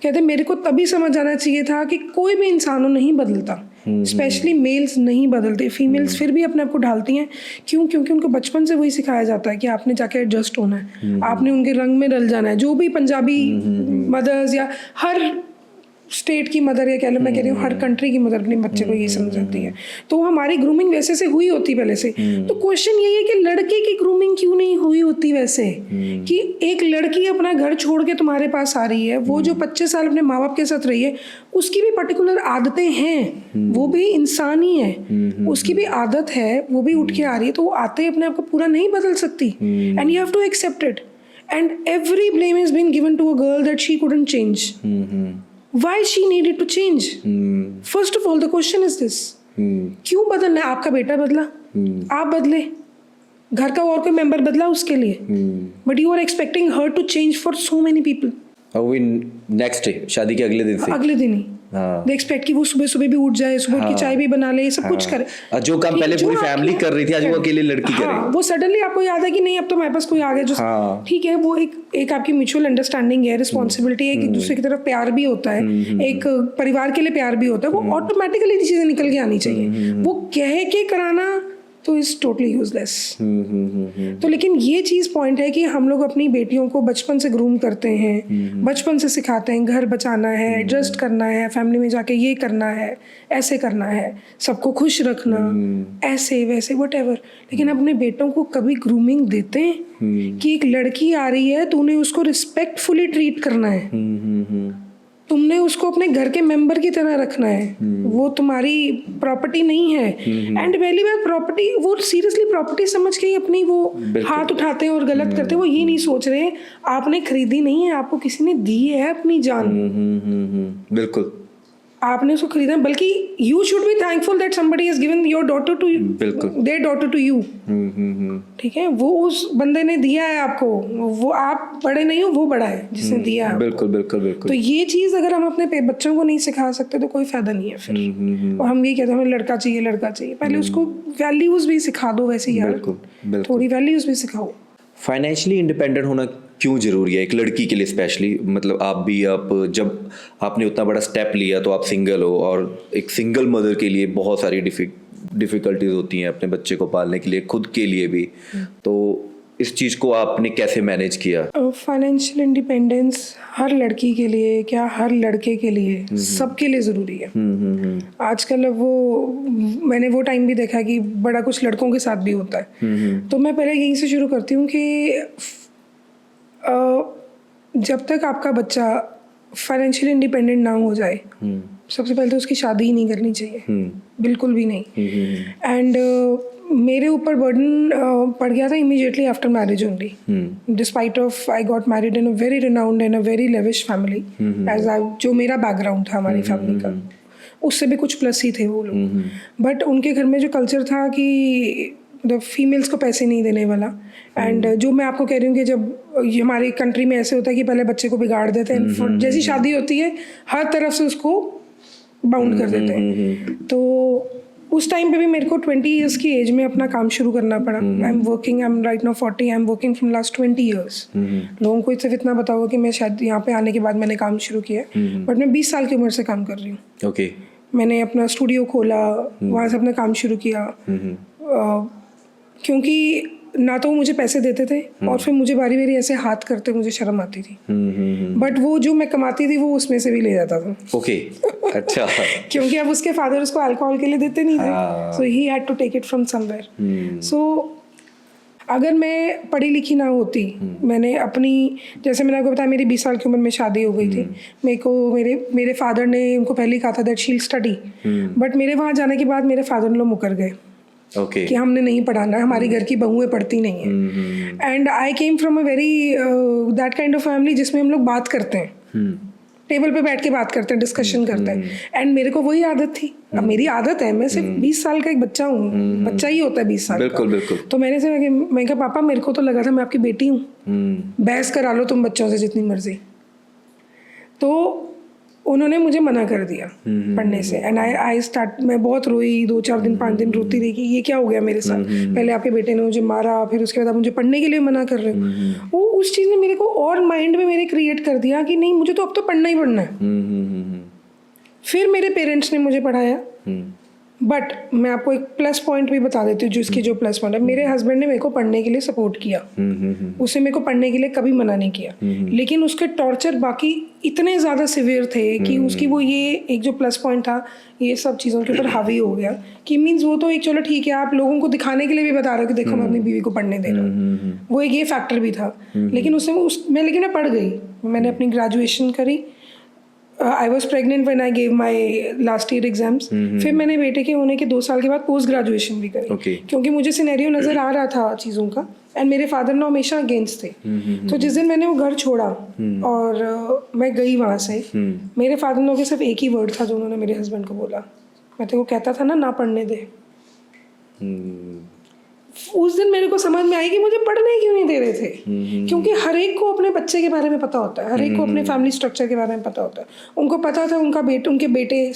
कहते मेरे को तभी समझ आना चाहिए था कि कोई भी इंसान नहीं बदलता, स्पेशली मेल्स नहीं बदलते, फीमेल्स फिर भी अपने आप को ढालती हैं। क्यों? क्योंकि उनको बचपन से वही सिखाया जाता है कि आपने जाके एडजस्ट होना है, आपने उनके रंग में डल जाना है। जो भी पंजाबी मदर्स या हर स्टेट की मदर, या कह लो, मैं कह रही हूँ हर कंट्री की मदर अपने बच्चे को ये समझाती है। तो हमारी ग्रूमिंग वैसे से हुई होती पहले से। तो क्वेश्चन यही है कि लड़के की ग्रूमिंग क्यों नहीं हुई होती वैसे, कि एक लड़की अपना घर छोड़ के तुम्हारे पास आ रही है, वो जो 25 साल अपने माँ बाप के साथ रही है, उसकी भी पर्टिकुलर आदतें हैं, वो भी इंसान ही है, उसकी भी आदत है, वो भी उठ के आ रही है, तो वो आते अपने आप को पूरा नहीं बदल सकती। And you have to accept it, and every blame is been given to a girl that she couldn't change. Why she needed to change? First of all, the question is this: क्यों बदलना है? आपका बेटा बदला, आप बदले, घर का और कोई मेंबर बदला उसके लिए, but you are expecting her to change for so many people. और वो नेक्स्ट डे, शादी के अगले दिन से, अगले दिन ही they expect कि वो सुबह सुबह भी उठ जाए, सुबह की चाय भी बना ले, सब कुछ करे। जो काम पहले पूरी फैमिली कर रही थी, आज वो अकेले लड़की करे। वो सडनली आपको याद है कि नहीं अब तो हमारे पास कोई आ गया जो ठीक है। वो एक आपकी म्यूचुअल अंडरस्टैंडिंग है, रिस्पॉन्सिबिलिटी है, एक दूसरे की तरफ प्यार भी होता है, एक परिवार के लिए प्यार भी होता है, वो ऑटोमेटिकली चीजें निकल के आनी चाहिए। वो कह के कराना तो इज टोटली यूजलेस। तो लेकिन ये चीज पॉइंट है कि हम लोग अपनी बेटियों को बचपन से ग्रूम करते हैं, बचपन से सिखाते हैं घर बचाना है, एडजस्ट करना है, फैमिली में जाके ये करना है, ऐसे करना है, सबको खुश रखना, ऐसे वैसे व्हाटएवर। लेकिन अपने बेटों को कभी ग्रूमिंग देते हैं कि एक लड़की आ रही है तो उन्हें उसको रिस्पेक्टफुली ट्रीट करना है, तुमने उसको अपने घर के मेंबर की तरह रखना है, वो तुम्हारी प्रॉपर्टी नहीं है। एंड पहली बार प्रॉपर्टी, वो सीरियसली प्रॉपर्टी समझ के ही अपनी वो हाथ उठाते हैं और गलत करते हैं। वो ये नहीं सोच रहे आपने खरीदी नहीं है, आपको किसी ने दी है अपनी जान। बिल्कुल, आपने उसको खरीदा, बल्कि you should be thankful that somebody has given your daughter to their daughter to you. ठीक है, वो उस बंदे ने दिया है आपको, वो आप बड़े नहीं हो, वो बड़ा है जिसने दिया है। बिल्कुल बिल्कुल बिल्कुल। तो ये चीज अगर हम अपने बच्चों को नहीं सिखा सकते तो कोई फायदा नहीं है फिर। और हम ये कहते हैं हमें लड़का चाहिए, लड़का चाहिए। पहले उसको वैल्यूज भी सिखा दो वैसे यार, थोड़ी वैल्यूज भी सिखाओ। फाइनेंशियली इंडिपेंडेंट होना क्यों ज़रूरी है एक लड़की के लिए स्पेशली? मतलब आप जब आपने उतना बड़ा स्टेप लिया तो आप सिंगल हो, और एक सिंगल मदर के लिए बहुत सारी डिफ़िकल्टीज होती हैं अपने बच्चे को पालने के लिए, खुद के लिए भी। तो इस चीज़ को आपने कैसे मैनेज किया? फाइनेंशियल इंडिपेंडेंस हर लड़की के लिए, क्या हर लड़के के लिए, सबके लिए ज़रूरी है। आजकल मैंने वो टाइम भी देखा कि बड़ा कुछ लड़कों के साथ भी होता है। तो मैं पहले यहीं से शुरू करती हूँ कि जब तक आपका बच्चा फाइनेंशियल इंडिपेंडेंट ना हो जाए, सबसे पहले तो उसकी शादी ही नहीं करनी चाहिए, बिल्कुल भी नहीं। एंड मेरे ऊपर बर्डन पड़ गया था immediately after marriage only, despite of I got married in a very renowned and a very lavish family, as जो मेरा बैकग्राउंड था हमारी फैमिली का, उससे भी कुछ प्लस ही थे वो लोग। बट उनके घर में जो कल्चर था कि फीमेल्स को पैसे नहीं देने वाला, एंड जो मैं आपको कह रही हूँ कि जब हमारी कंट्री में ऐसे होता है कि पहले बच्चे को बिगाड़ देते हैं, जैसी शादी होती है हर तरफ से उसको बाउंड कर देते हैं। तो उस टाइम पे भी मेरे को 20 ईयर्स की एज में अपना काम शुरू करना पड़ा। I am working, I am right now 40, I am working from last 20 years. लोगों को सिर्फ इतना पता होगा कि मैं शायद यहाँ पे आने के बाद मैंने काम शुरू किया, बट मैं 20 साल की उम्र से काम कर रही हूँ। ओके, मैंने अपना स्टूडियो खोला, वहाँ से अपना काम शुरू किया, क्योंकि ना तो वो मुझे पैसे देते थे और फिर मुझे बारी बारी ऐसे हाथ करते मुझे शर्म आती थी। बट वो जो मैं कमाती थी वो उसमें से भी ले जाता था। ओके, अच्छा। क्योंकि अब उसके फादर उसको अल्कोहल के लिए देते नहीं थे, so he had to take it from somewhere. So अगर मैं पढ़ी लिखी ना होती, मैंने अपनी, जैसे मैंने आपको बताया मेरी 20 साल की उम्र में शादी हो गई थी, मेरे को मेरे फादर ने उनको पहले ही कहा था that she will study, but मेरे वहाँ जाने के बाद मेरे फादर इन लॉ मुकर गए। ओके कि हमने नहीं पढ़ाना है, हमारी घर की बहुएं पढ़ती नहीं है। And I came from a very that kind of family जिसमें हम लोग बात करते हैं, टेबल पे बैठ के बात करते हैं, डिस्कशन करते हैं। एंड मेरे को वही आदत थी। अब मेरी आदत है, मैं सिर्फ 20 साल का एक बच्चा हूँ, बच्चा ही होता है 20 साल बिल्कुल का। बिल्कुल। तो मैं कहा पापा मेरे को तो लगा था मैं आपकी बेटी हूँ, बहस करा लो तुम बच्चों से जितनी मर्जी। तो उन्होंने मुझे मना कर दिया पढ़ने से। एंड आई स्टार्ट, मैं बहुत रोई, 2-4 दिन 5 दिन रोती रही कि ये क्या हो गया मेरे साथ। पहले आपके बेटे ने मुझे मारा, फिर उसके बाद आप मुझे पढ़ने के लिए मना कर रहे हो। वो उस चीज़ ने मेरे को और माइंड में मेरे क्रिएट कर दिया कि नहीं मुझे तो अब तो पढ़ना ही पढ़ना है। फिर मेरे पेरेंट्स ने मुझे पढ़ाया। बट मैं आपको एक प्लस पॉइंट भी बता देती हूँ, जिसकी जो प्लस पॉइंट है, मेरे हस्बैंड ने मेरे को पढ़ने के लिए सपोर्ट किया। उसे मेरे को पढ़ने के लिए कभी मना नहीं किया। लेकिन उसके टॉर्चर बाकी इतने ज़्यादा सिवियर थे कि उसकी वो ये एक जो प्लस पॉइंट था ये सब चीज़ों के ऊपर हावी हो गया कि मीन्स वो तो एक चलो ठीक है आप लोगों को दिखाने के लिए भी बता रहे हो कि देखो मैं अपनी बीवी को पढ़ने दे रहा हूँ, वो एक ये फैक्टर भी था। लेकिन लेकिन मैं पढ़ गई, मैंने अपनी ग्रेजुएशन करी। I was pregnant when I gave my last year exams. फिर मैंने बेटे के होने के 2 साल के बाद पोस्ट ग्रेजुएशन भी करी, क्योंकि मुझे सिनेरियो नज़र आ रहा था चीज़ों का। एंड मेरे फादर ने हमेशा अगेंस्ट थे। तो जिस दिन मैंने वो घर छोड़ा और मैं गई वहाँ से, मेरे फादर ने के सिर्फ एक ही वर्ड था जो उन्होंने मेरे हस्बैंड को बोला, मैं तेरे को कहता था ना पढ़ने दे। उस दिन मेरे को समझ में आई कि मुझे पढ़ने क्यों नहीं दे रहे थे। क्योंकि हर एक को अपने बच्चे के बारे में पता होता है, हर एक को अपने फैमिली स्ट्रक्चर के बारे में पता होता है। उनको पता था उनके बेटे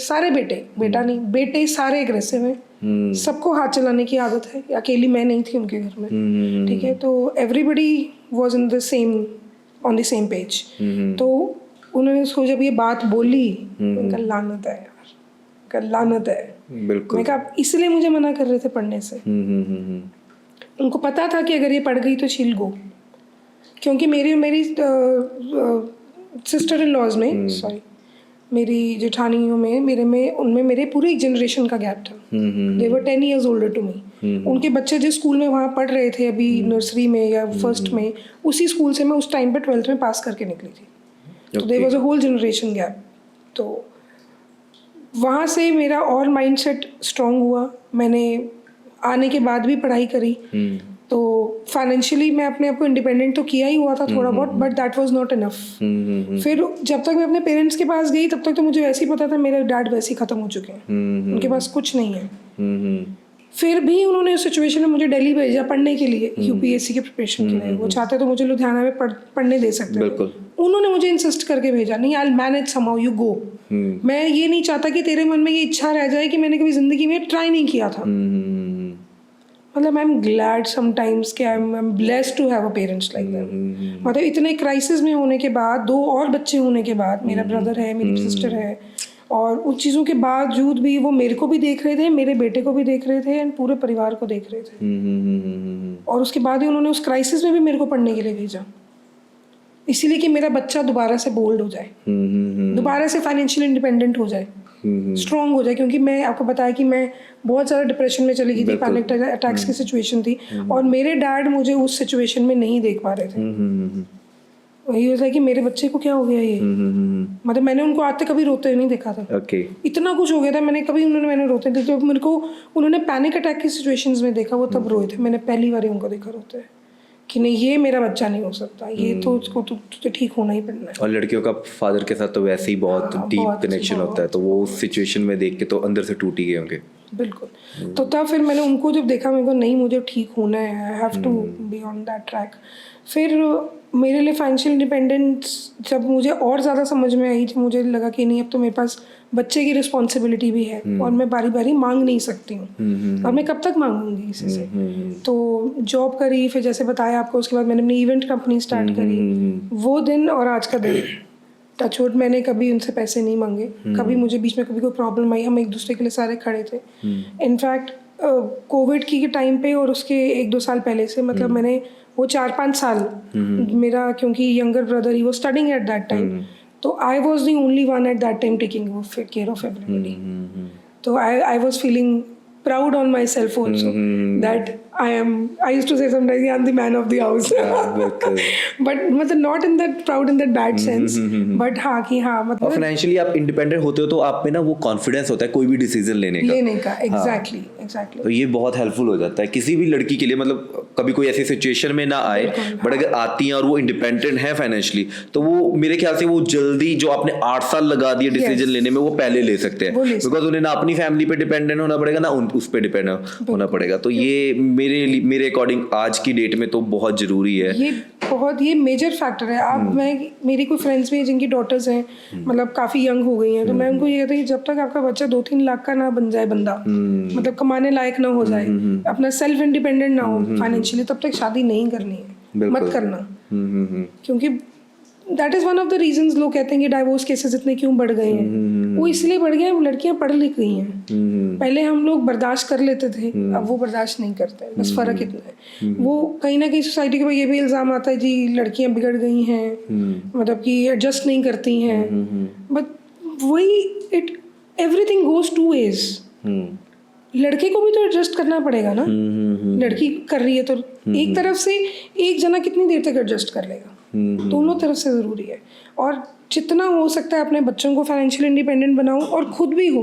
सारे एग्रेसिव हैं, सबको हाथ चलाने की आदत है। अकेली मैं नहीं थी उनके घर में, ठीक है। तो everybody was in the same on the same page. तो उन्होंने उसको जब ये बात बोली, उनका लानत है यार, उनका लानत है। बिल्कुल। मैं कहा इसलिए मुझे मना कर रहे थे पढ़ने से। उनको पता था कि अगर ये पढ़ गई तो शील गो। क्योंकि मेरी सिस्टर इन लॉज में, सॉरी मेरी जेठानियों में उनमें मेरे पूरे एक जनरेशन का गैप था। दे वर 10 years older to me। उनके बच्चे जिस स्कूल में वहाँ पढ़ रहे थे अभी नर्सरी में या फर्स्ट में, उसी स्कूल से मैं उस टाइम पे 12th में पास करके निकली थी। तो there was a whole generation gap. तो वहाँ से मेरा और माइंडसेट स्ट्रॉन्ग हुआ। मैंने आने के बाद भी पढ़ाई करी। तो फाइनेंशियली मैं अपने आप को इंडिपेंडेंट तो किया ही हुआ था थोड़ा बहुत, but that was not enough. फिर जब तक मैं अपने पेरेंट्स के पास गई तब तक तो मुझे वैसे ही पता था मेरे डैड वैसे ही ख़त्म हो चुके हैं, उनके पास कुछ नहीं है। फिर भी उन्होंने उस सिचुएशन में मुझे दिल्ली भेजा पढ़ने के लिए, यूपीएससी के प्रिपरेशन के लिए। वो चाहते तो मुझे लुधियाना में पढ़ने दे सकते थे। उन्होंने मुझे इंसिस्ट करके भेजा, नहीं I will manage somehow, you go. मैं ये नहीं चाहता कि तेरे मन में ये इच्छा रह जाए कि मैंने कभी ज़िंदगी में ट्राई नहीं किया था। मतलब आई एम ग्लैड समटाइम्स कि I am blessed to have a parents like that. मतलब इतने क्राइसिस में होने के बाद, 2 और बच्चे होने के बाद, मेरा ब्रदर है, मेरी सिस्टर है, और उन चीज़ों के बावजूद भी वो मेरे को भी देख रहे थे, मेरे बेटे को भी देख रहे थे, एंड पूरे परिवार को देख रहे थे। और उसके बाद ही उन्होंने उस क्राइसिस में भी मेरे को पढ़ने के लिए भेजा, इसीलिए कि मेरा बच्चा दोबारा से बोल्ड हो जाए, दोबारा से फाइनेंशियल इंडिपेंडेंट हो जाए, स्ट्रॉन्ग हो जाए। क्योंकि मैं आपको बताया कि मैं बहुत ज़्यादा डिप्रेशन में चली गई थी, पैनिक अटैक्स की सिचुएशन थी, और मेरे डैड मुझे उस सिचुएशन में नहीं देख पा रहे थे। वही होता है कि मेरे बच्चे को क्या हो गया ये। मतलब मैंने उनको आज तक कभी रोते हुए नहीं देखा था। इतना कुछ हो गया था, मैंने रोते थे। तो मेरे को उन्होंने पैनिक अटैक की सिचुएशंस में देखा, वो तब रोए थे। मैंने पहली बार उनको देखा रोते कि नहीं ये मेरा बच्चा नहीं हो सकता, ये तो उसको तो ठीक होना ही पड़ना है। और लड़कियों का फादर के साथ तो वैसे ही बहुत डीप कनेक्शन होता है, तो वो उस सिचुएशन में देख के तो अंदर से टूट ही गए होंगे। बिल्कुल। तो तब फिर मैंने उनको जब देखा, मेरे को नहीं मुझे ठीक होना है, I have to be on that track. फिर मेरे लिए फाइनेंशियल इंडिपेंडेंस जब मुझे और ज़्यादा समझ में आई, जब मुझे लगा कि नहीं अब तो मेरे पास बच्चे की रिस्पॉन्सिबिलिटी भी है और मैं बारी बारी मांग नहीं सकती हूँ, और मैं कब तक मांगूंगी किसी से। तो जॉब करी, फिर जैसे बताया आपको, उसके बाद मैंने अपनी इवेंट कंपनी स्टार्ट करी। वो दिन और आज का दिन, टचवुड, मैंने कभी उनसे पैसे नहीं मांगे, कभी मुझे बीच में कभी कोई प्रॉब्लम आई, हम एक दूसरे के लिए सारे खड़े थे। इनफैक्ट कोविड की टाइम पे और उसके 1-2 साल पहले से, मतलब मैंने वो 4-5 साल मेरा, क्योंकि यंगर ब्रदर ही वो स्टडिंग एट दैट टाइम, तो I was the only one at that time taking care of everybody. तो I was feeling proud on my self also that I used to say sometimes I'm the man of the house. बिल्कुल। But मतलब not in that proud in that bad sense. But हाँ कि हाँ और मतलब financially आप independent होते हो तो आप में ना वो कॉन्फिडेंस होता है कोई भी डिसीजन लेने का। exactly तो exactly. ये बहुत हेल्पफुल हो जाता है किसी भी लड़की के लिए, मतलब कभी कोई ऐसी सिचुएशन में ना आए, बट अगर आती हैं और वो इंडिपेंडेंट है फाइनेंशियली, तो वो मेरे ख्याल से वो जल्दी जो आपने 8 साल लगा दिए डिसीजन लेने में, वो पहले ले सकते हैं, बिकॉज उन्हें ना अपनी फैमिली पे डिपेंडेंट होना पड़ेगा ना उस पे डिपेंड होना पड़ेगा। तो ये मेरे अकॉर्डिंग आज की डेट में तो बहुत जरूरी है। ये मेजर फैक्टर है। आप मैं मेरी कोई फ्रेंड्स भी हैं जिनकी डॉटर्स हैं, मतलब काफ़ी यंग हो गई हैं, तो मैं उनको ये कहती हूँ कि जब तक आपका बच्चा 2-3 लाख का ना बन जाए बंदा, मतलब कमाने लायक ना हो जाए, अपना सेल्फ इंडिपेंडेंट ना हो फाइनेंशियली, तब तक शादी नहीं करनी है, मत करना। क्योंकि that is one of the reasons लोग कहते हैं कि डाइवोर्स केसेस इतने क्यों बढ़ गए हैं। वो इसलिए बढ़ गए हैं, लड़कियां पढ़ लिख गई हैं। पहले हम लोग बर्दाश्त कर लेते थे, अब वो बर्दाश्त नहीं करते, बस फ़र्क इतना है। वो कहीं ना कहीं सोसाइटी के ऊपर ये भी इल्ज़ाम आता है जी लड़कियां बिगड़ गई हैं, मतलब कि एडजस्ट नहीं करती हैं। बट वही एवरीथिंग गोज टू वेज। लड़के को भी तो एडजस्ट करना पड़ेगा ना। लड़की कर रही है तो एक तरफ से एक जना कितनी देर तक एडजस्ट कर लेगा, दोनों तरफ से ज़रूरी है। और जितना हो सकता है अपने बच्चों को फाइनेंशियल इंडिपेंडेंट बनाऊं और खुद भी हो।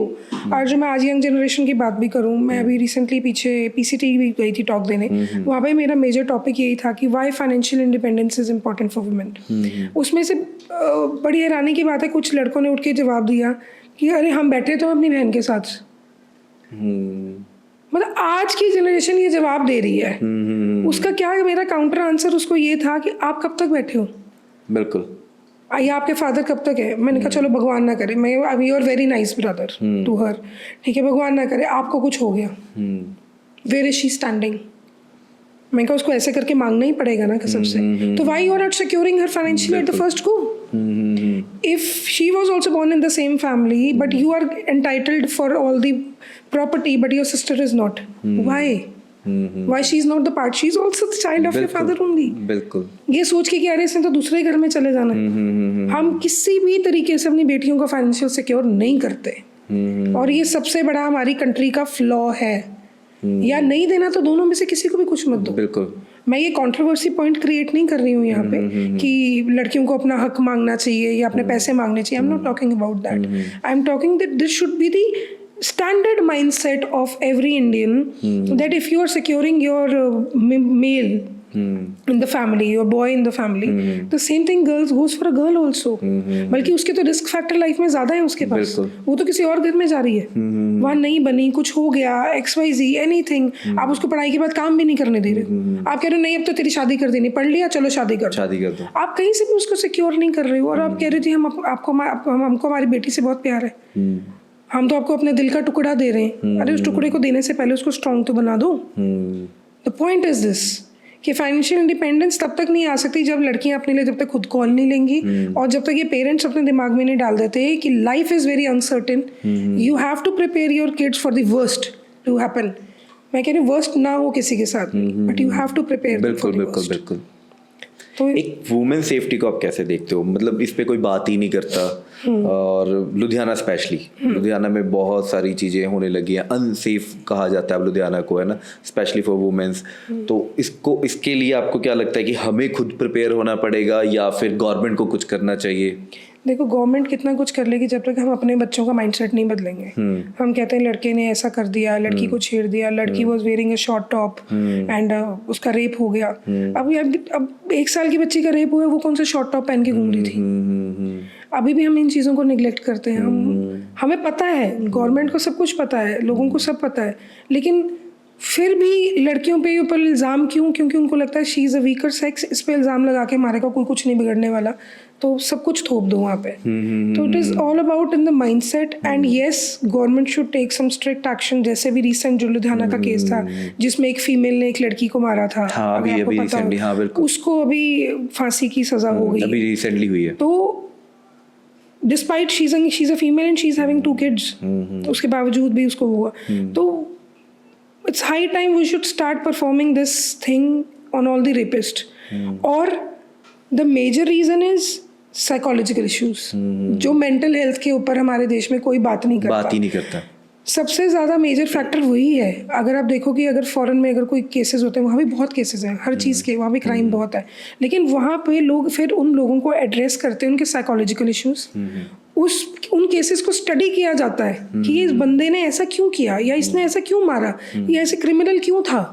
और जो मैं आज यंग जनरेशन की बात भी करूं, मैं अभी रिसेंटली पीछे PCT भी गई थी टॉक देने, वहाँ पे मेरा मेजर टॉपिक यही था कि why financial independence is important for women. उसमें से बड़ी हैरानी की बात है, कुछ लड़कों ने उठ के जवाब दिया कि अरे हम बैठे तो अपनी बहन के साथ। मतलब आज की जनरेशन ये जवाब दे रही है। उसका क्या, मेरा काउंटर आंसर उसको ये था कि आप कब तक बैठे हो, बिल्कुल, या आपके फादर कब तक है। मैंने कहा चलो भगवान ना करे, मैं अभी और very nice brother to her, ठीक है, भगवान ना करे आपको कुछ हो गया, वेयर इज शी स्टैंडिंग। मैं कहा उसको ऐसे करके मांगना ही पड़ेगा ना कसम से। तो why you are not securing her financially at the first go. If she was also born in the same family, but you are entitled for all the property, but your sister is not. Why? Why she is not the part? She is also the child of your father only. बिल्कुल। ये सोच के कि अरे इसने तो दूसरे घर में चले जाना है। हम किसी भी तरीके से अपनी बेटियों को फाइनेंशियल सिक्योर नहीं करते, और ये सबसे बड़ा हमारी कंट्री का फ्लॉ है। या नहीं देना तो दोनों में से किसी को भी कुछ मत दो। बिल्कुल। मैं ये कंट्रोवर्सी पॉइंट क्रिएट नहीं कर रही हूँ यहाँ पे कि लड़कियों को अपना हक मांगना चाहिए या अपने पैसे मांगने चाहिए। I am not talking about that. I am talking that this should be the standard mindset of every Indian, that if you are securing your male in the family, your boy in the family, the same thing goes for a girl also. बल्कि उसके तो risk factor life में ज़्यादा है उसके पास, वो तो किसी और घर में जा रही है, वहाँ नहीं बनी, कुछ हो गया, XYZ एनीथिंग, आप उसको पढ़ाई के बाद काम भी नहीं करने दे रहे हो। आप कह रहे हो नहीं अब तो तेरी शादी कर देनी, पढ़ लिया चलो शादी कर दो। आप कहीं से भी उसको सिक्योर नहीं कर रहे हो, और आप कह रहे थे हमको हमारी बेटी से बहुत प्यार है, हम तो आपको अपने दिल का टुकड़ा दे रहे हैं। अरे उस टुकड़े को देने से पहले उसको स्ट्रॉन्ग तो बना दो। द पॉइंट इज दिस कि फाइनेंशियल इंडिपेंडेंस तब तक नहीं आ सकती जब लड़कियां अपने लिए जब तक खुद कॉल नहीं लेंगी, और जब तक ये पेरेंट्स अपने दिमाग में नहीं डाल देते कि life is very uncertain, you have to prepare your kids for the worst to happen. मैं कह रही हूँ वर्स्ट ना हो किसी के साथ, but you have to prepare. बिल्कुल। तो एक वुमेन सेफ्टी को आप कैसे देखते हो? मतलब इस पे कोई बात ही नहीं करता, और लुधियाना स्पेशली, लुधियाना में बहुत सारी चीज़ें होने लगी हैं, अनसेफ कहा जाता है अब लुधियाना को, है ना, स्पेशली फॉर वुमेन्स। तो इसके लिए आपको क्या लगता है कि हमें खुद प्रिपेयर होना पड़ेगा या फिर गवर्नमेंट को कुछ करना चाहिए? देखो गवर्नमेंट कितना कुछ कर लेगी जब तक हम अपने बच्चों का माइंडसेट नहीं बदलेंगे। हम कहते हैं लड़के ने ऐसा कर दिया, लड़की को छेड़ दिया, लड़की was wearing a short top and उसका रेप हो गया। अब 1 साल की बच्ची का रेप हुआ, वो कौन सा शॉर्ट टॉप पहन के घूम रही थी? अभी भी हम इन चीज़ों को निगलेक्ट करते हैं। हमें पता है, गवर्नमेंट को सब कुछ पता है, लोगों को सब पता है, लेकिन फिर भी लड़कियों पे ऊपर इल्ज़ाम क्यों? क्योंकि उनको लगता है she is a weaker sex, इस पे इल्ज़ाम लगा के हमारे को कोई कुछ नहीं बिगड़ने वाला, तो सब कुछ थोप दो वहाँ पे। तो it is all about in the mindset, and yes government should take some strict action. जैसे भी रिसेंट जो लुधियाना का केस था जिसमें एक फीमेल ने एक लड़की को मारा था, उसको अभी फांसी की सज़ा हो गई, अभी रिसेंटली हुई है। तो despite she is a female and she is having 2 kids, उसके बावजूद भी उसको हुआ। तो it's high time we should start performing this thing on all the rapists. Or the major reason is psychological issues, जो mental health के ऊपर हमारे देश में कोई बात ही नहीं करता। सबसे ज़्यादा मेजर फैक्टर वही है। अगर आप देखो कि अगर फॉरेन में अगर कोई केसेस होते हैं, वहाँ भी बहुत केसेस हैं हर चीज़ के, वहाँ भी क्राइम बहुत है, लेकिन वहाँ पे लोग फिर उन लोगों को एड्रेस करते हैं, उनके साइकोलॉजिकल इश्यूज, उन केसेस को स्टडी किया जाता है कि इस बंदे ने ऐसा क्यों किया, या इसने ऐसा क्यों मारा, या ऐसे क्रिमिनल क्यों था।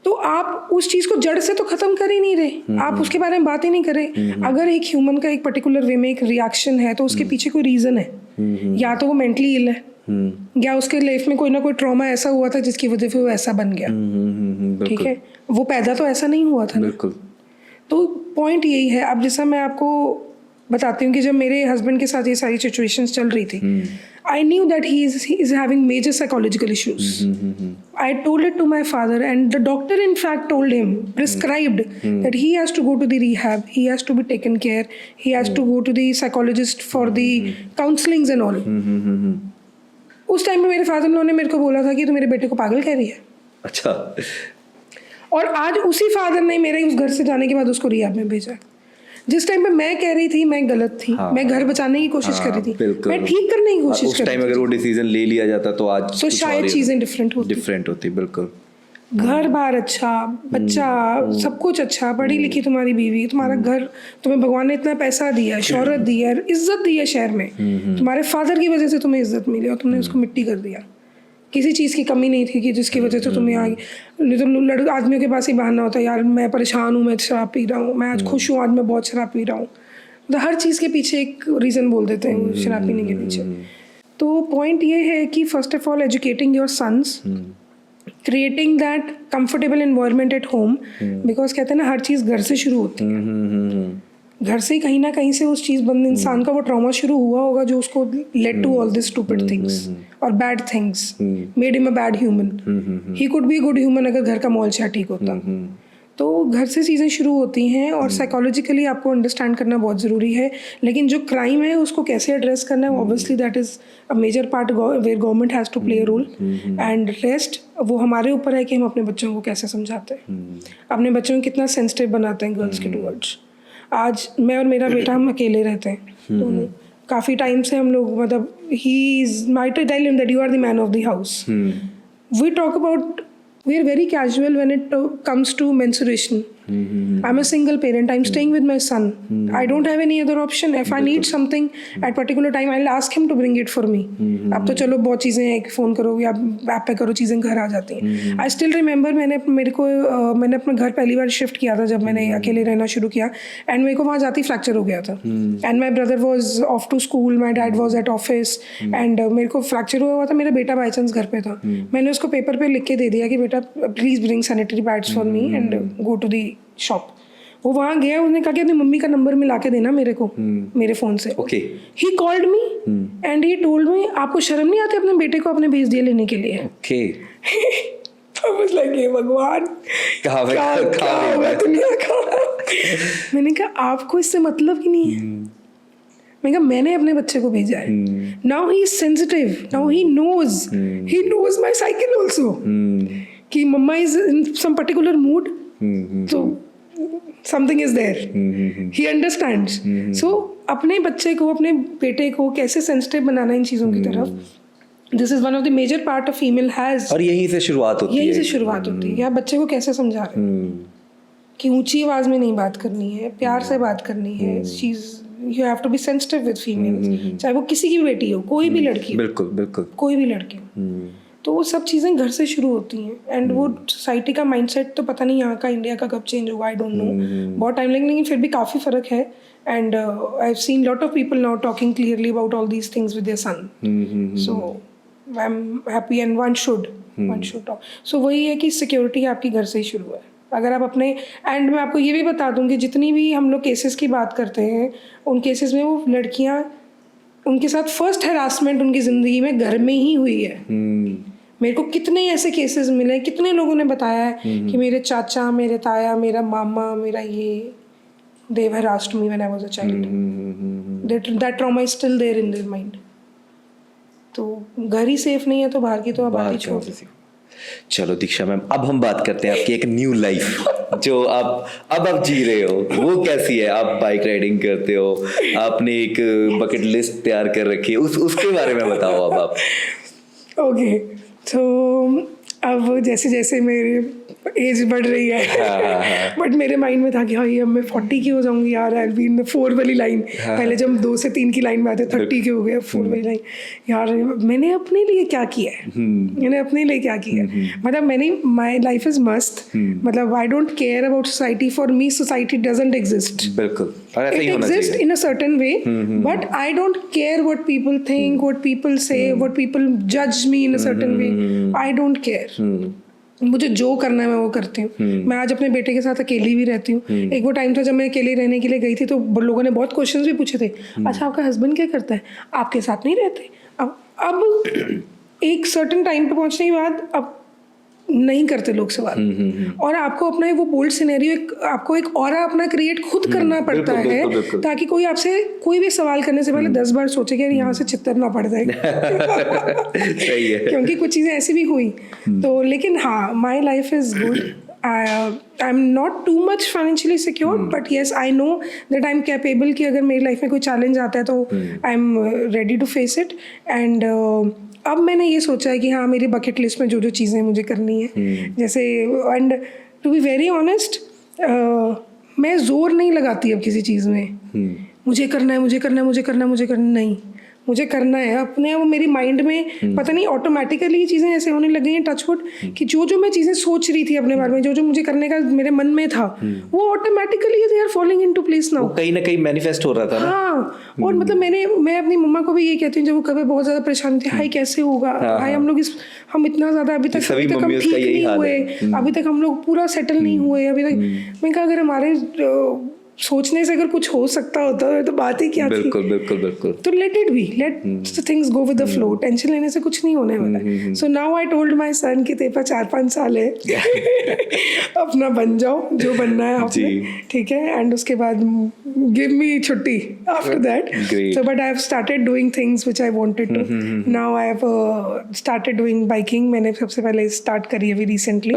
तो आप उस चीज़ को जड़ से तो ख़त्म कर ही नहीं रहे, आप उसके बारे में बात ही नहीं कर रहे। अगर एक ह्यूमन का एक पर्टिकुलर वे में एक रिएक्शन है तो उसके पीछे कोई रीज़न है, या तो वो मेंटली इल है, या उसके लाइफ में कोई ना कोई ट्रॉमा ऐसा हुआ था जिसकी वजह से वो ऐसा बन गया। ठीक है, वो पैदा तो ऐसा नहीं हुआ था ना। बिल्कुल। तो पॉइंट यही है। अब जैसा मैं आपको बताती हूँ कि जब मेरे हस्बैंड के साथ ये सारी सिचुएशंस चल रही थी, I knew that he is having major psychological issues. I told it to my father, and the doctor in fact told him, prescribed that he has to go to the rehab, he has to be taken care, he has to go to the psychologist for the counselings and all. उस time में मेरे father ने मेरे को बोला था कि तू मेरे बेटे को पागल कह रही है। अच्छा। और आज उसी फादर ने मेरे उस घर से जाने के बाद उसको रिहैब में भेजा। जिस टाइम पे मैं कह रही थी मैं गलत थी, मैं घर बचाने की कोशिश कर रही थी, मैं ठीक करने की कोशिश कर रही थी। उस टाइम अगर वो डिसीजन ले लिया जाता तो आज तो शायद चीजें डिफरेंट होती। बिल्कुल। घर बार अच्छा, बच्चा, सब कुछ अच्छा, पढ़ी लिखी तुम्हारी बीवी, तुम्हारा घर, तुम्हें भगवान ने इतना पैसा दिया, शोहरत दी है, इज्जत दी है शहर में, तुम्हारे फादर की वजह से तुम्हें इज्जत मिली और तुमने उसको मिट्टी कर दिया। किसी चीज़ की कमी नहीं थी कि जिसकी वजह से तुम्हें आगे, तो आदमियों के पास ही बहाना होता है, यार मैं परेशान हूँ, मैं शराब पी रहा हूँ, मैं आज खुश हूँ, आज मैं बहुत शराब पी रहा हूँ। तो हर चीज़ के पीछे एक रीज़न बोल देते हैं शराब पीने के पीछे। तो पॉइंट ये है कि first of all educating your sons, creating that comfortable environment at home, because कहते हैं ना हर चीज़ घर से शुरू होती है। घर से कहीं ना कहीं से उस चीज़ बंद इंसान का वो ट्रॉमा शुरू हुआ होगा जो उसको led to all this stupid things और bad things, made him a bad human. He could be good human अगर घर का माहौल ठीक होता। तो घर से चीज़ें शुरू होती हैं और साइकोलॉजिकली आपको अंडरस्टैंड करना बहुत ज़रूरी है। लेकिन जो क्राइम है उसको कैसे एड्रेस करना है, obviously that is a major part where government has to play a role, and rest वो हमारे ऊपर है कि हम अपने बच्चों को कैसे समझाते हैं, अपने बच्चों को कितना सेंसिटिव बनाते हैं गर्ल्स के टूवर्ड्स। आज मैं और मेरा बेटा हम अकेले रहते हैं दोनों, काफ़ी टाइम से हम लोग, मतलब he is my to tell him that you are the man of the house. We talk about, we are very casual when it comes to menstruation. I'm a single parent, I'm staying with my son, I don't have any other option. If I need something at particular time, I'll ask him to bring it for me. अब तो चलो बहुत चीज़ें हैं, phone करो या app पे करो, चीज़ें घर आ जाती हैं। I still remember मैंने अपना घर पहली बार शिफ्ट किया था जब मैंने अकेले रहना शुरू किया, एंड मेरे को वहाँ जाती फ्रैक्चर हो गया था, and my brother was off to school, my dad was at office, and मेरे को फ्रैक्चर हुआ था, मेरा बेटा बाई चांस घर पे था। मैंने उसको पेपर पे लिख के दे दिया कि बेटा please bring sanitary pads for me and go to the shop. वो वहाँ गया, उसने कहा कि अपनी मम्मी का नंबर मिला के देना मेरे को मेरे फ़ोन से। He called me and he told मी, आपको शर्म नहीं आती अपने बेटे को आपने भेज दिया लेने के लिए? I was like, हे भगवान, क्या हुआ दुनिया का। मैंने कहा आपको इससे मतलब ही नहीं है। मैंने कहा मैंने अपने बच्चे को भेजा है। Now he is sensitive, now he knows my cycle also, कि मम्मा is in some particular mood, तो something is there, he understands. So अपने बच्चे को, अपने बेटे को कैसे सेंसिटिव बनाना इन चीज़ों की तरफ, this is one of the major part of female has. और यही से शुरुआत होती है कि आप बच्चे को कैसे समझा रहे हैं कि ऊंची आवाज में नहीं बात करनी है, प्यार से बात करनी है। चीज you have to be sensitive with females, चाहे वो किसी की भी बेटी हो, कोई भी लड़की हो, बिल्कुल कोई भी लड़की हो। तो वो सब चीज़ें घर से शुरू होती हैं, एंड वो सोसाइटी का माइंडसेट तो पता नहीं यहाँ का इंडिया का कब चेंज होगा, आई डोंट नो, बहुत टाइम लगेगा, लेकिन फिर भी काफ़ी फ़र्क है। And I have seen lot of people now talking clearly about all these things with their son, so I am happy and one should talk. So वही है कि सिक्योरिटी आपकी घर से ही शुरू है। अगर आप अपने, एंड मैं आपको ये भी बता दूँ कि जितनी भी हम लोग केसेस की बात करते हैं, उन केसेस में वो लड़कियाँ, उनके साथ फर्स्ट हरासमेंट उनकी ज़िंदगी में घर में ही हुई है। मेरे को कितने ऐसे केसेस मिले, कितने लोगों ने बताया है कि मेरे चाचा, मेरे ताया, मेरा मामा, मेरा ये, they have harassed me when I was a child. That trauma is still there in their mind. तो घर ही सेफ नहीं है तो बाहर की तो आप बात ही छोड़ दो। चलो दीक्षा मैम, अब हम बात करते हैं आपकी एक न्यू लाइफ जो आप जी रहे हो, वो कैसी है? आप बाइक राइडिंग करते हो, आपने एक बकेट लिस्ट तैयार कर रखी है, उसके बारे में बताओ अब आप। ओके, तो अब जैसे जैसे मेरी एज बढ़ रही है बट मेरे माइंड में था कि हाँ ये अब मैं 40 की हो जाऊंगी यार, आई बी इन द 4 वाली लाइन। पहले जब 2 से 3 की लाइन में आते 30 के हो गए, 4 वाली लाइन। यार मैंने अपने लिए क्या किया है, मैंने अपने लिए क्या किया है, मतलब मैंने, माई लाइफ इज मस्त, मतलब I don't care about society, for me society doesn't exist. बिल्कुल, और ऐसा ही It होना exists चाहिए। in a certain way, but I don't care what people think, what people say, what people judge me in a certain way. I don't care. मुझे जो करना है मैं वो करती हूँ। मैं आज अपने बेटे के साथ अकेली भी रहती हूँ। एक वो टाइम था जब मैं अकेले रहने के लिए गई थी तो लोगों ने बहुत क्वेश्चंस भी पूछे थे, अच्छा आपका हस्बैंड क्या करता है, आपके साथ नहीं रहते? अब एक सर्टेन टाइम पे पहुँचने के बाद अब नहीं करते लोग सवाल, और आपको अपना वो बोल्ड सिनेरियो, आपको एक ऑरा अपना क्रिएट खुद करना पड़ता बिल्कुल, है, बिल्कुल। ताकि कोई आपसे कोई भी सवाल करने से पहले 10 बार सोचे कि यार यहाँ से चित्तर ना पड़ जाए। सही है। क्योंकि कुछ चीज़ें ऐसी भी हुई तो, लेकिन हाँ, my life is good. I am not too much financially secure, but yes I know that I am capable कि अगर मेरी लाइफ में कोई चैलेंज आता है तो I am ready to face it. And अब मैंने ये सोचा है कि हाँ मेरी बकेट लिस्ट में जो जो चीज़ें मुझे करनी है, जैसे, and to be very honest, मैं जोर नहीं लगाती अब किसी चीज़ में, मुझे करना है, मुझे करना है, मुझे करना है, मुझे करना नहीं, मुझे करना है अपने। वो मेरी माइंड में पता नहीं ऑटोमेटिकली ये चीज़ें ऐसे होने लग गई हैं, टचवुड, कि जो जो मैं चीज़ें सोच रही थी अपने बारे में, जो जो मुझे करने का मेरे मन में था, वो automatically they are following into place now. कहीं ना कहीं मैनिफेस्ट हो रहा था ना। हाँ, और मतलब मैं अपनी मम्मा को भी ये कहती हूँ जब वो कभी बहुत ज़्यादा परेशान थी, हाय कैसे होगा, हाय हम लोग हम इतना ज़्यादा अभी तक हम ठीक नहीं हुए, अभी तक हम लोग पूरा सेटल नहीं हुए अभी तक। मैं कहा अगर हमारे सोचने से अगर कुछ हो सकता होता है तो बात ही क्या थी। बिल्कुल बिल्कुल बिल्कुल। तो let it be, let things go with the flow, tension लेने से कुछ नहीं होने वाला। सो now I told my son कि तेरे पास 4-5 साल है अपना बन जाओ जो बनना है आपने, ठीक है, एंड उसके बाद गिव मी छुट्टी after that. So but I have started doing things which I wanted to. Now I have started doing biking, मैंने सबसे पहले स्टार्ट करी है अभी रिसेंटली,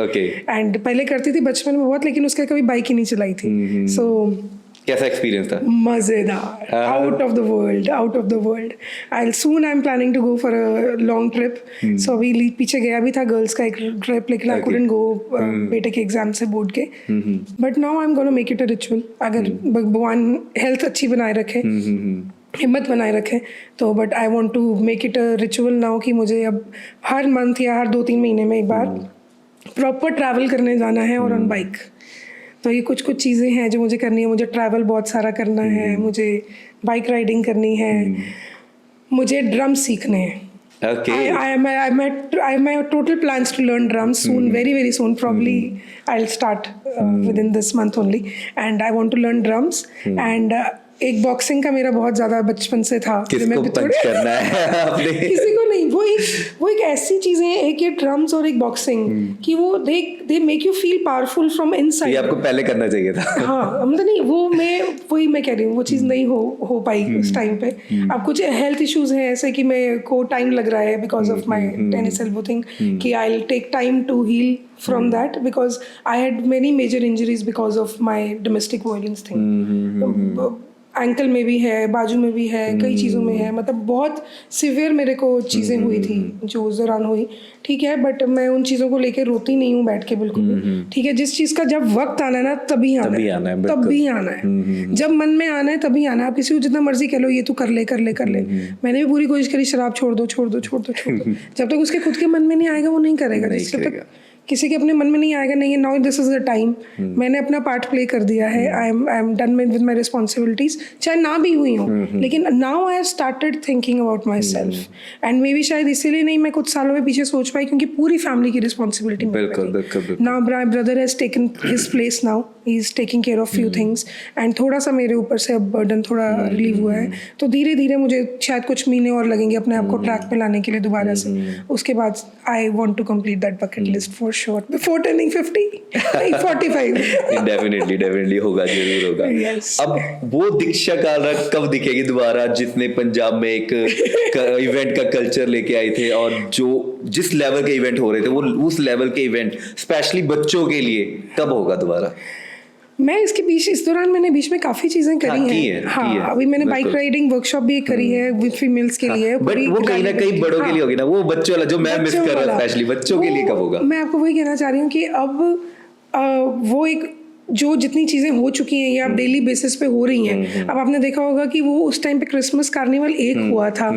एंड पहले करती थी बचपन में बहुत, लेकिन उसके कभी बाइक ही नहीं चलाई थी। सो कैसा एक्सपीरियंस था? मजेदार, out of the world, out of the world. I soon I am planning to go for a long trip. So अभी पीछे गया भी था गर्ल्स का एक ट्रिप, लेकिन आई कुडंट गो, बेटे के एग्जाम से बोर्ड के, but now I am gonna make it a ritual. अगर भगवान हेल्थ अच्छी बनाए रखे, हिम्मत बनाए रखे तो, but I want to make it a ritual now कि मुझे अब हर मंथ या हर 2-3 महीने में एक बार प्रॉपर ट्रैवल करने जाना है, और ऑन बाइक। तो ये कुछ कुछ चीज़ें हैं जो मुझे करनी है। मुझे ट्रैवल बहुत सारा करना है, मुझे बाइक राइडिंग करनी है, मुझे ड्रम सीखने हैं। I my total plans to learn drums soon, very soon. Probably I'll start within this month only, and I want to learn drums. And एक बॉक्सिंग का मेरा बहुत ज्यादा बचपन से था। किसको पंच करना है आपने? किसी को नहीं, वो एक ऐसी चीजें हैं, एक ये ड्रम्स और एक बॉक्सिंग, कि वो they make you feel powerful from inside. ये आपको पहले करना चाहिए था। हाँ, मतलब नहीं, वही मैं कह रही हूँ, वो चीज़ नहीं हो पाई उस टाइम पे। अब कुछ हेल्थ इश्यूज हैं ऐसे कि मेरे को टाइम लग रहा है because of my tennis elbow thing, कि I will take time to heal from that, because I had many major injuries because of my domestic violence thing. Ankle में भी है, बाजू में भी है, कई चीज़ों में है, मतलब बहुत सिवियर मेरे को चीज़ें हुई थी जो उस दौरान हुई, ठीक है। बट मैं उन चीज़ों को लेके रोती नहीं हूँ बैठ के, बिल्कुल भी, ठीक है। जिस चीज़ का जब वक्त आना है ना तभी आना है, तभी आना है, जब मन में आना है तभी आना है। आप किसी को जितना मर्जी कह लो ये तू कर ले मैंने भी पूरी कोशिश करी, शराब छोड़ दो जब तक उसके खुद के मन में नहीं आएगा वो नहीं करेगा, जब तक किसी के अपने मन में नहीं आएगा, नहीं, now this is the time, मैंने अपना पार्ट प्ले कर दिया है, I am done with my responsibilities, चाहे ना भी हुई हो, लेकिन now I have started thinking about my self, and may be शायद इसीलिए नहीं मैं कुछ सालों में पीछे सोच पाई, क्योंकि पूरी फैमिली की responsibility now my brother has taken his place, now he is taking care of few things, and थोड़ा सा मेरे ऊपर से अब बर्डन थोड़ा रिलीव हुआ है। तो धीरे धीरे मुझे शायद कुछ महीने और लगेंगे अपने आप को ट्रैक पे लाने के लिए दोबारा से। उसके बाद I want to complete that bucket list for sure before turning 50, नहीं 45। डेफिनेटली होगा, जरूर होगा। Yes. अब वो दीक्षा कालरा कब दिखेगी दोबारा, जिसने पंजाब में एक इवेंट का कल्चर लेके आए थे, और जो जिस लेवल के इवेंट हो रहे थे वो उस लेवल के इवेंट स्पेशली बच्चों के लिए कब होगा दोबारा? मैं इसके बीच इस दौरान मैंने बीच में काफी चीजें करी हाँ, हैं। की है। अभी मैंने बाइक बिल्कुल। राइडिंग वर्कशॉप भी करी है विद फीमेल्स के लिए। बट पूरी वो कहीं ना कहीं बड़ों के लिए होगी ना, वो बच्चों वाला जो मैं मिस बच्चों कर रहा वाला। हूँ, स्पेशली बच्चों के लिए कब होगा? मैं आपको वही कहना चाह रही हूँ कि अब वो एक जो जितनी चीजें हो चुकी हैं या अब डेली बेसिस पे हो रही हैं, अब आपने देखा होगा कि वो उस टाइम पे क्रिसमस कार्निवल एक हुआ था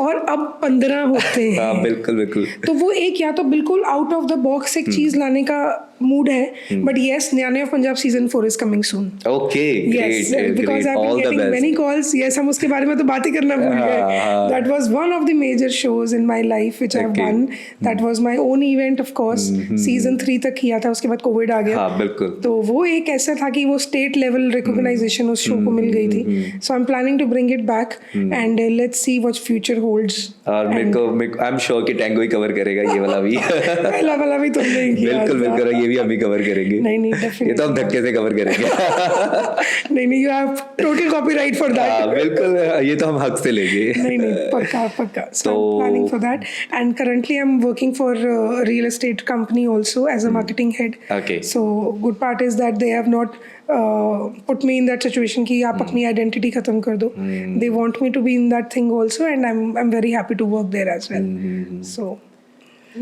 और अब 15 होते हैं। हाँ बिल्कुल बिल्कुल। तो वो एक या तो बिल्कुल आउट ऑफ द बॉक्स एक चीज लाने का मूड है, बट यस, न्याने of Punjab season 4 is coming soon. Okay Yes, great because I've been all the getting many best. calls. Yes, हम उसके बारे में तो बात ही करना भूल गए। That was one of the major shows in my life which I've Okay. done. That was my own event, of course. Season 3 तक किया था, उसके बाद कोविड आ गया। हाँ बिल्कुल। तो वो एक ऐसा था कि वो स्टेट लेवल रिकॉग्नाइजेशन उस शो को मिल गई थी। So I'm planning to bring it back and let's see what future holds. और मेरे को आई एम श्योर कि टैंगो ही कवर करेगा ये वाला भी। पहला वाला भी तुमने ही किया बिल्कुल था। बिल्कुल, ये भी हम ही कवर करेंगे। नहीं नहीं ये तो हम धक्के से कवर करेंगे। नहीं नहीं, you have total copyright for that. हाँ बिल्कुल, ये तो हम हक से लेंगे। नहीं नहीं, पक्का पक्का. So I'm planning for that, and currently I'm working for a real estate company also as a marketing head. Okay. So good part is that they have not put me in that situation कि आप अपनी identity खत्म कर दो. They want me to be in that thing also, and I'm very happy to work there as well. So.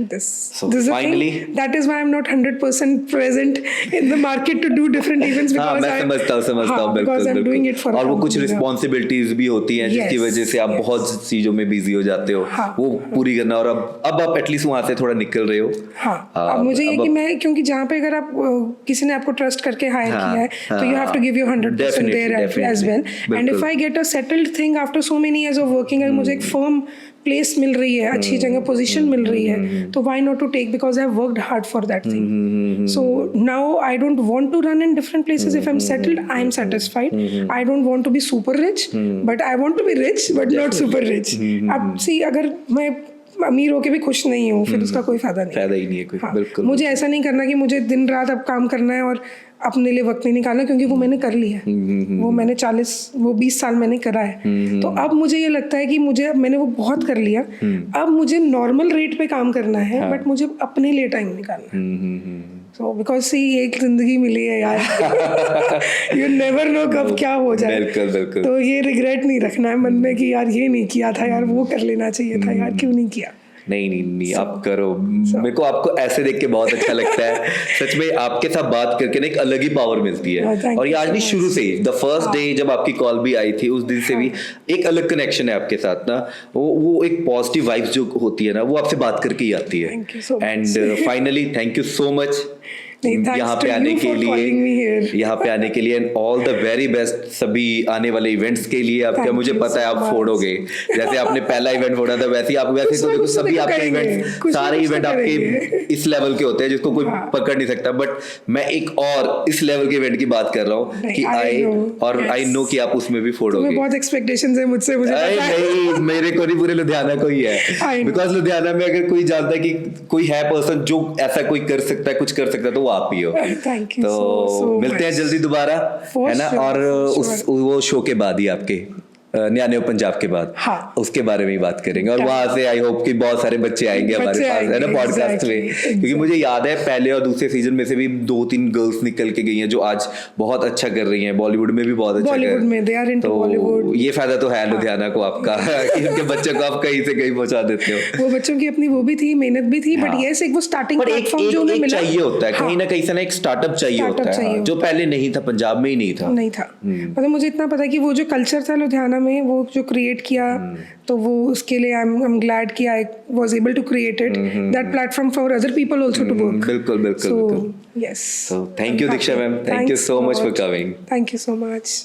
This is the finally- thing. That is why I'm not 100% present in the market to do different events हाँ because मैं समझता हूँ बिल्कुल because I'm doing it for और a वो कुछ company now. Responsibilities भी होती हैं जिसकी Yes, वजह से आप yes. बहुत चीजों में बिजी हो जाते हो, हाँ. वो पूरी करना, और अब आप एटलीस्ट वहां से थोड़ा निकल रहे हो। हाँ, अब मुझे ये कि मैं, क्योंकि जहाँ पे अगर आप किसी ने आपको ट्रस्ट करके हायर हाँ, किया है, तो you have to give your 100% there as well, and if I get a settled thing after so many years of working, अगर मुझे एक फर्म प्लेस मिल रही है, अच्छी जगह पोजीशन मिल रही है, तो why not to take, because I have worked hard for that thing. So now I don't want to run in different places. If I am settled, I am satisfied. I don't want to be super rich, but I want to be rich but not super rich. अब see, अगर मैं अमीर होके भी खुश नहीं हूँ, फिर उसका कोई फायदा ही नहीं है कोई। हाँ, बिल्कुल, मुझे ऐसा नहीं करना कि मुझे दिन रात अब काम करना है और अपने लिए वक्त नहीं निकालना, क्योंकि वो मैंने कर लिया है. वो मैंने 20 साल मैंने करा है. तो अब मुझे ये लगता है कि मैंने वो बहुत कर लिया. अब मुझे नॉर्मल रेट पे काम करना है, बट मुझे अपने लिए टाइम निकालना है. So because see, एक जिंदगी मिली है यार. You never know कब क्या हो जाए. बिल्कुल बिल्कुल. तो ये रिग्रेट नहीं रखना है मन में कि यार ये नहीं किया था, यार वो कर लेना चाहिए था, यार क्यों नहीं किया. नहीं आप करो. मेरे को आपको ऐसे देख के बहुत अच्छा लगता है. सच में आपके साथ बात करके ना एक अलग ही पावर मिलती है. और ये आज नहीं, शुरू से ही, द फर्स्ट डे जब आपकी कॉल भी आई थी, उस दिन से भी एक अलग कनेक्शन है आपके साथ ना. वो एक पॉजिटिव वाइब्स जो होती है ना, वो आपसे बात करके ही आती है. Thank you so much. And finally thank you so much यहाँ पे आने के लिए, and all the very best सभी आने वाले इवेंट्स के लिए. आपका मुझे पता है आप फोड़ोगे, जैसे आपने पहला इवेंट फोड़ा था, वैसे तो देखो सभी आपके इवेंट, सारे इवेंट आपके इस लेवल के होते हैं जिसको कोई पकड़ नहीं सकता. बट मैं एक और इस लेवल के इवेंट की बात कर रहा हूँ कि आई नो कि आप उसमें भी फोड़ोगे. बहुत एक्सपेक्टेशंस है मुझसे, मुझे पता है. नहीं, मेरे को नहीं, पूरे लुधियाना को ही है. बिकॉज लुधियाना में अगर कोई जानता है कि कोई है पर्सन जो ऐसा कोई कर सकता है, कुछ कर सकता है, तो वो आप ही हो. Thank you तो मिलते हैं जल्दी दोबारा, है ना. और वो शो के बाद ही आपके न्याने ऑफ पंजाब के बाद, हाँ, उसके बारे में ही बात करेंगे. और वहां से आई होप कि बहुत सारे बच्चे आएंगे हमारे पास, है ना, पॉडकास्ट में. क्योंकि मुझे याद है पहले और दूसरे सीजन में से भी 2-3 गर्ल्स निकल के गई हैं जो आज बहुत अच्छा कर रही हैं. बॉलीवुड में भी बहुत अच्छा कर रही हैं. तो ये फायदा तो है लुधियाना को आपका कि उनके बच्चों को आप कहीं से कहीं पहुंचा देते हो. वो बच्चों की अपनी वो भी थी, मेहनत भी थी, बट ये एक वो स्टार्टिंग प्लेटफॉर्म जो उन्हें मिला चाहिए होता है, कहीं ना कहीं से ना एक स्टार्टअप चाहिए होता है, जो पहले नहीं था, पंजाब में ही नहीं था. मतलब मुझे इतना पता है कि वो जो कल्चर था लुधियाना में, वो जो क्रिएट किया, तो वो उसके लिए आई एम ग्लैड कि I was able to create it, that platform for other people also to work. बिल्कुल. Yes. So thank you Diksha ma'am, thank you so much for coming. Thank you so much.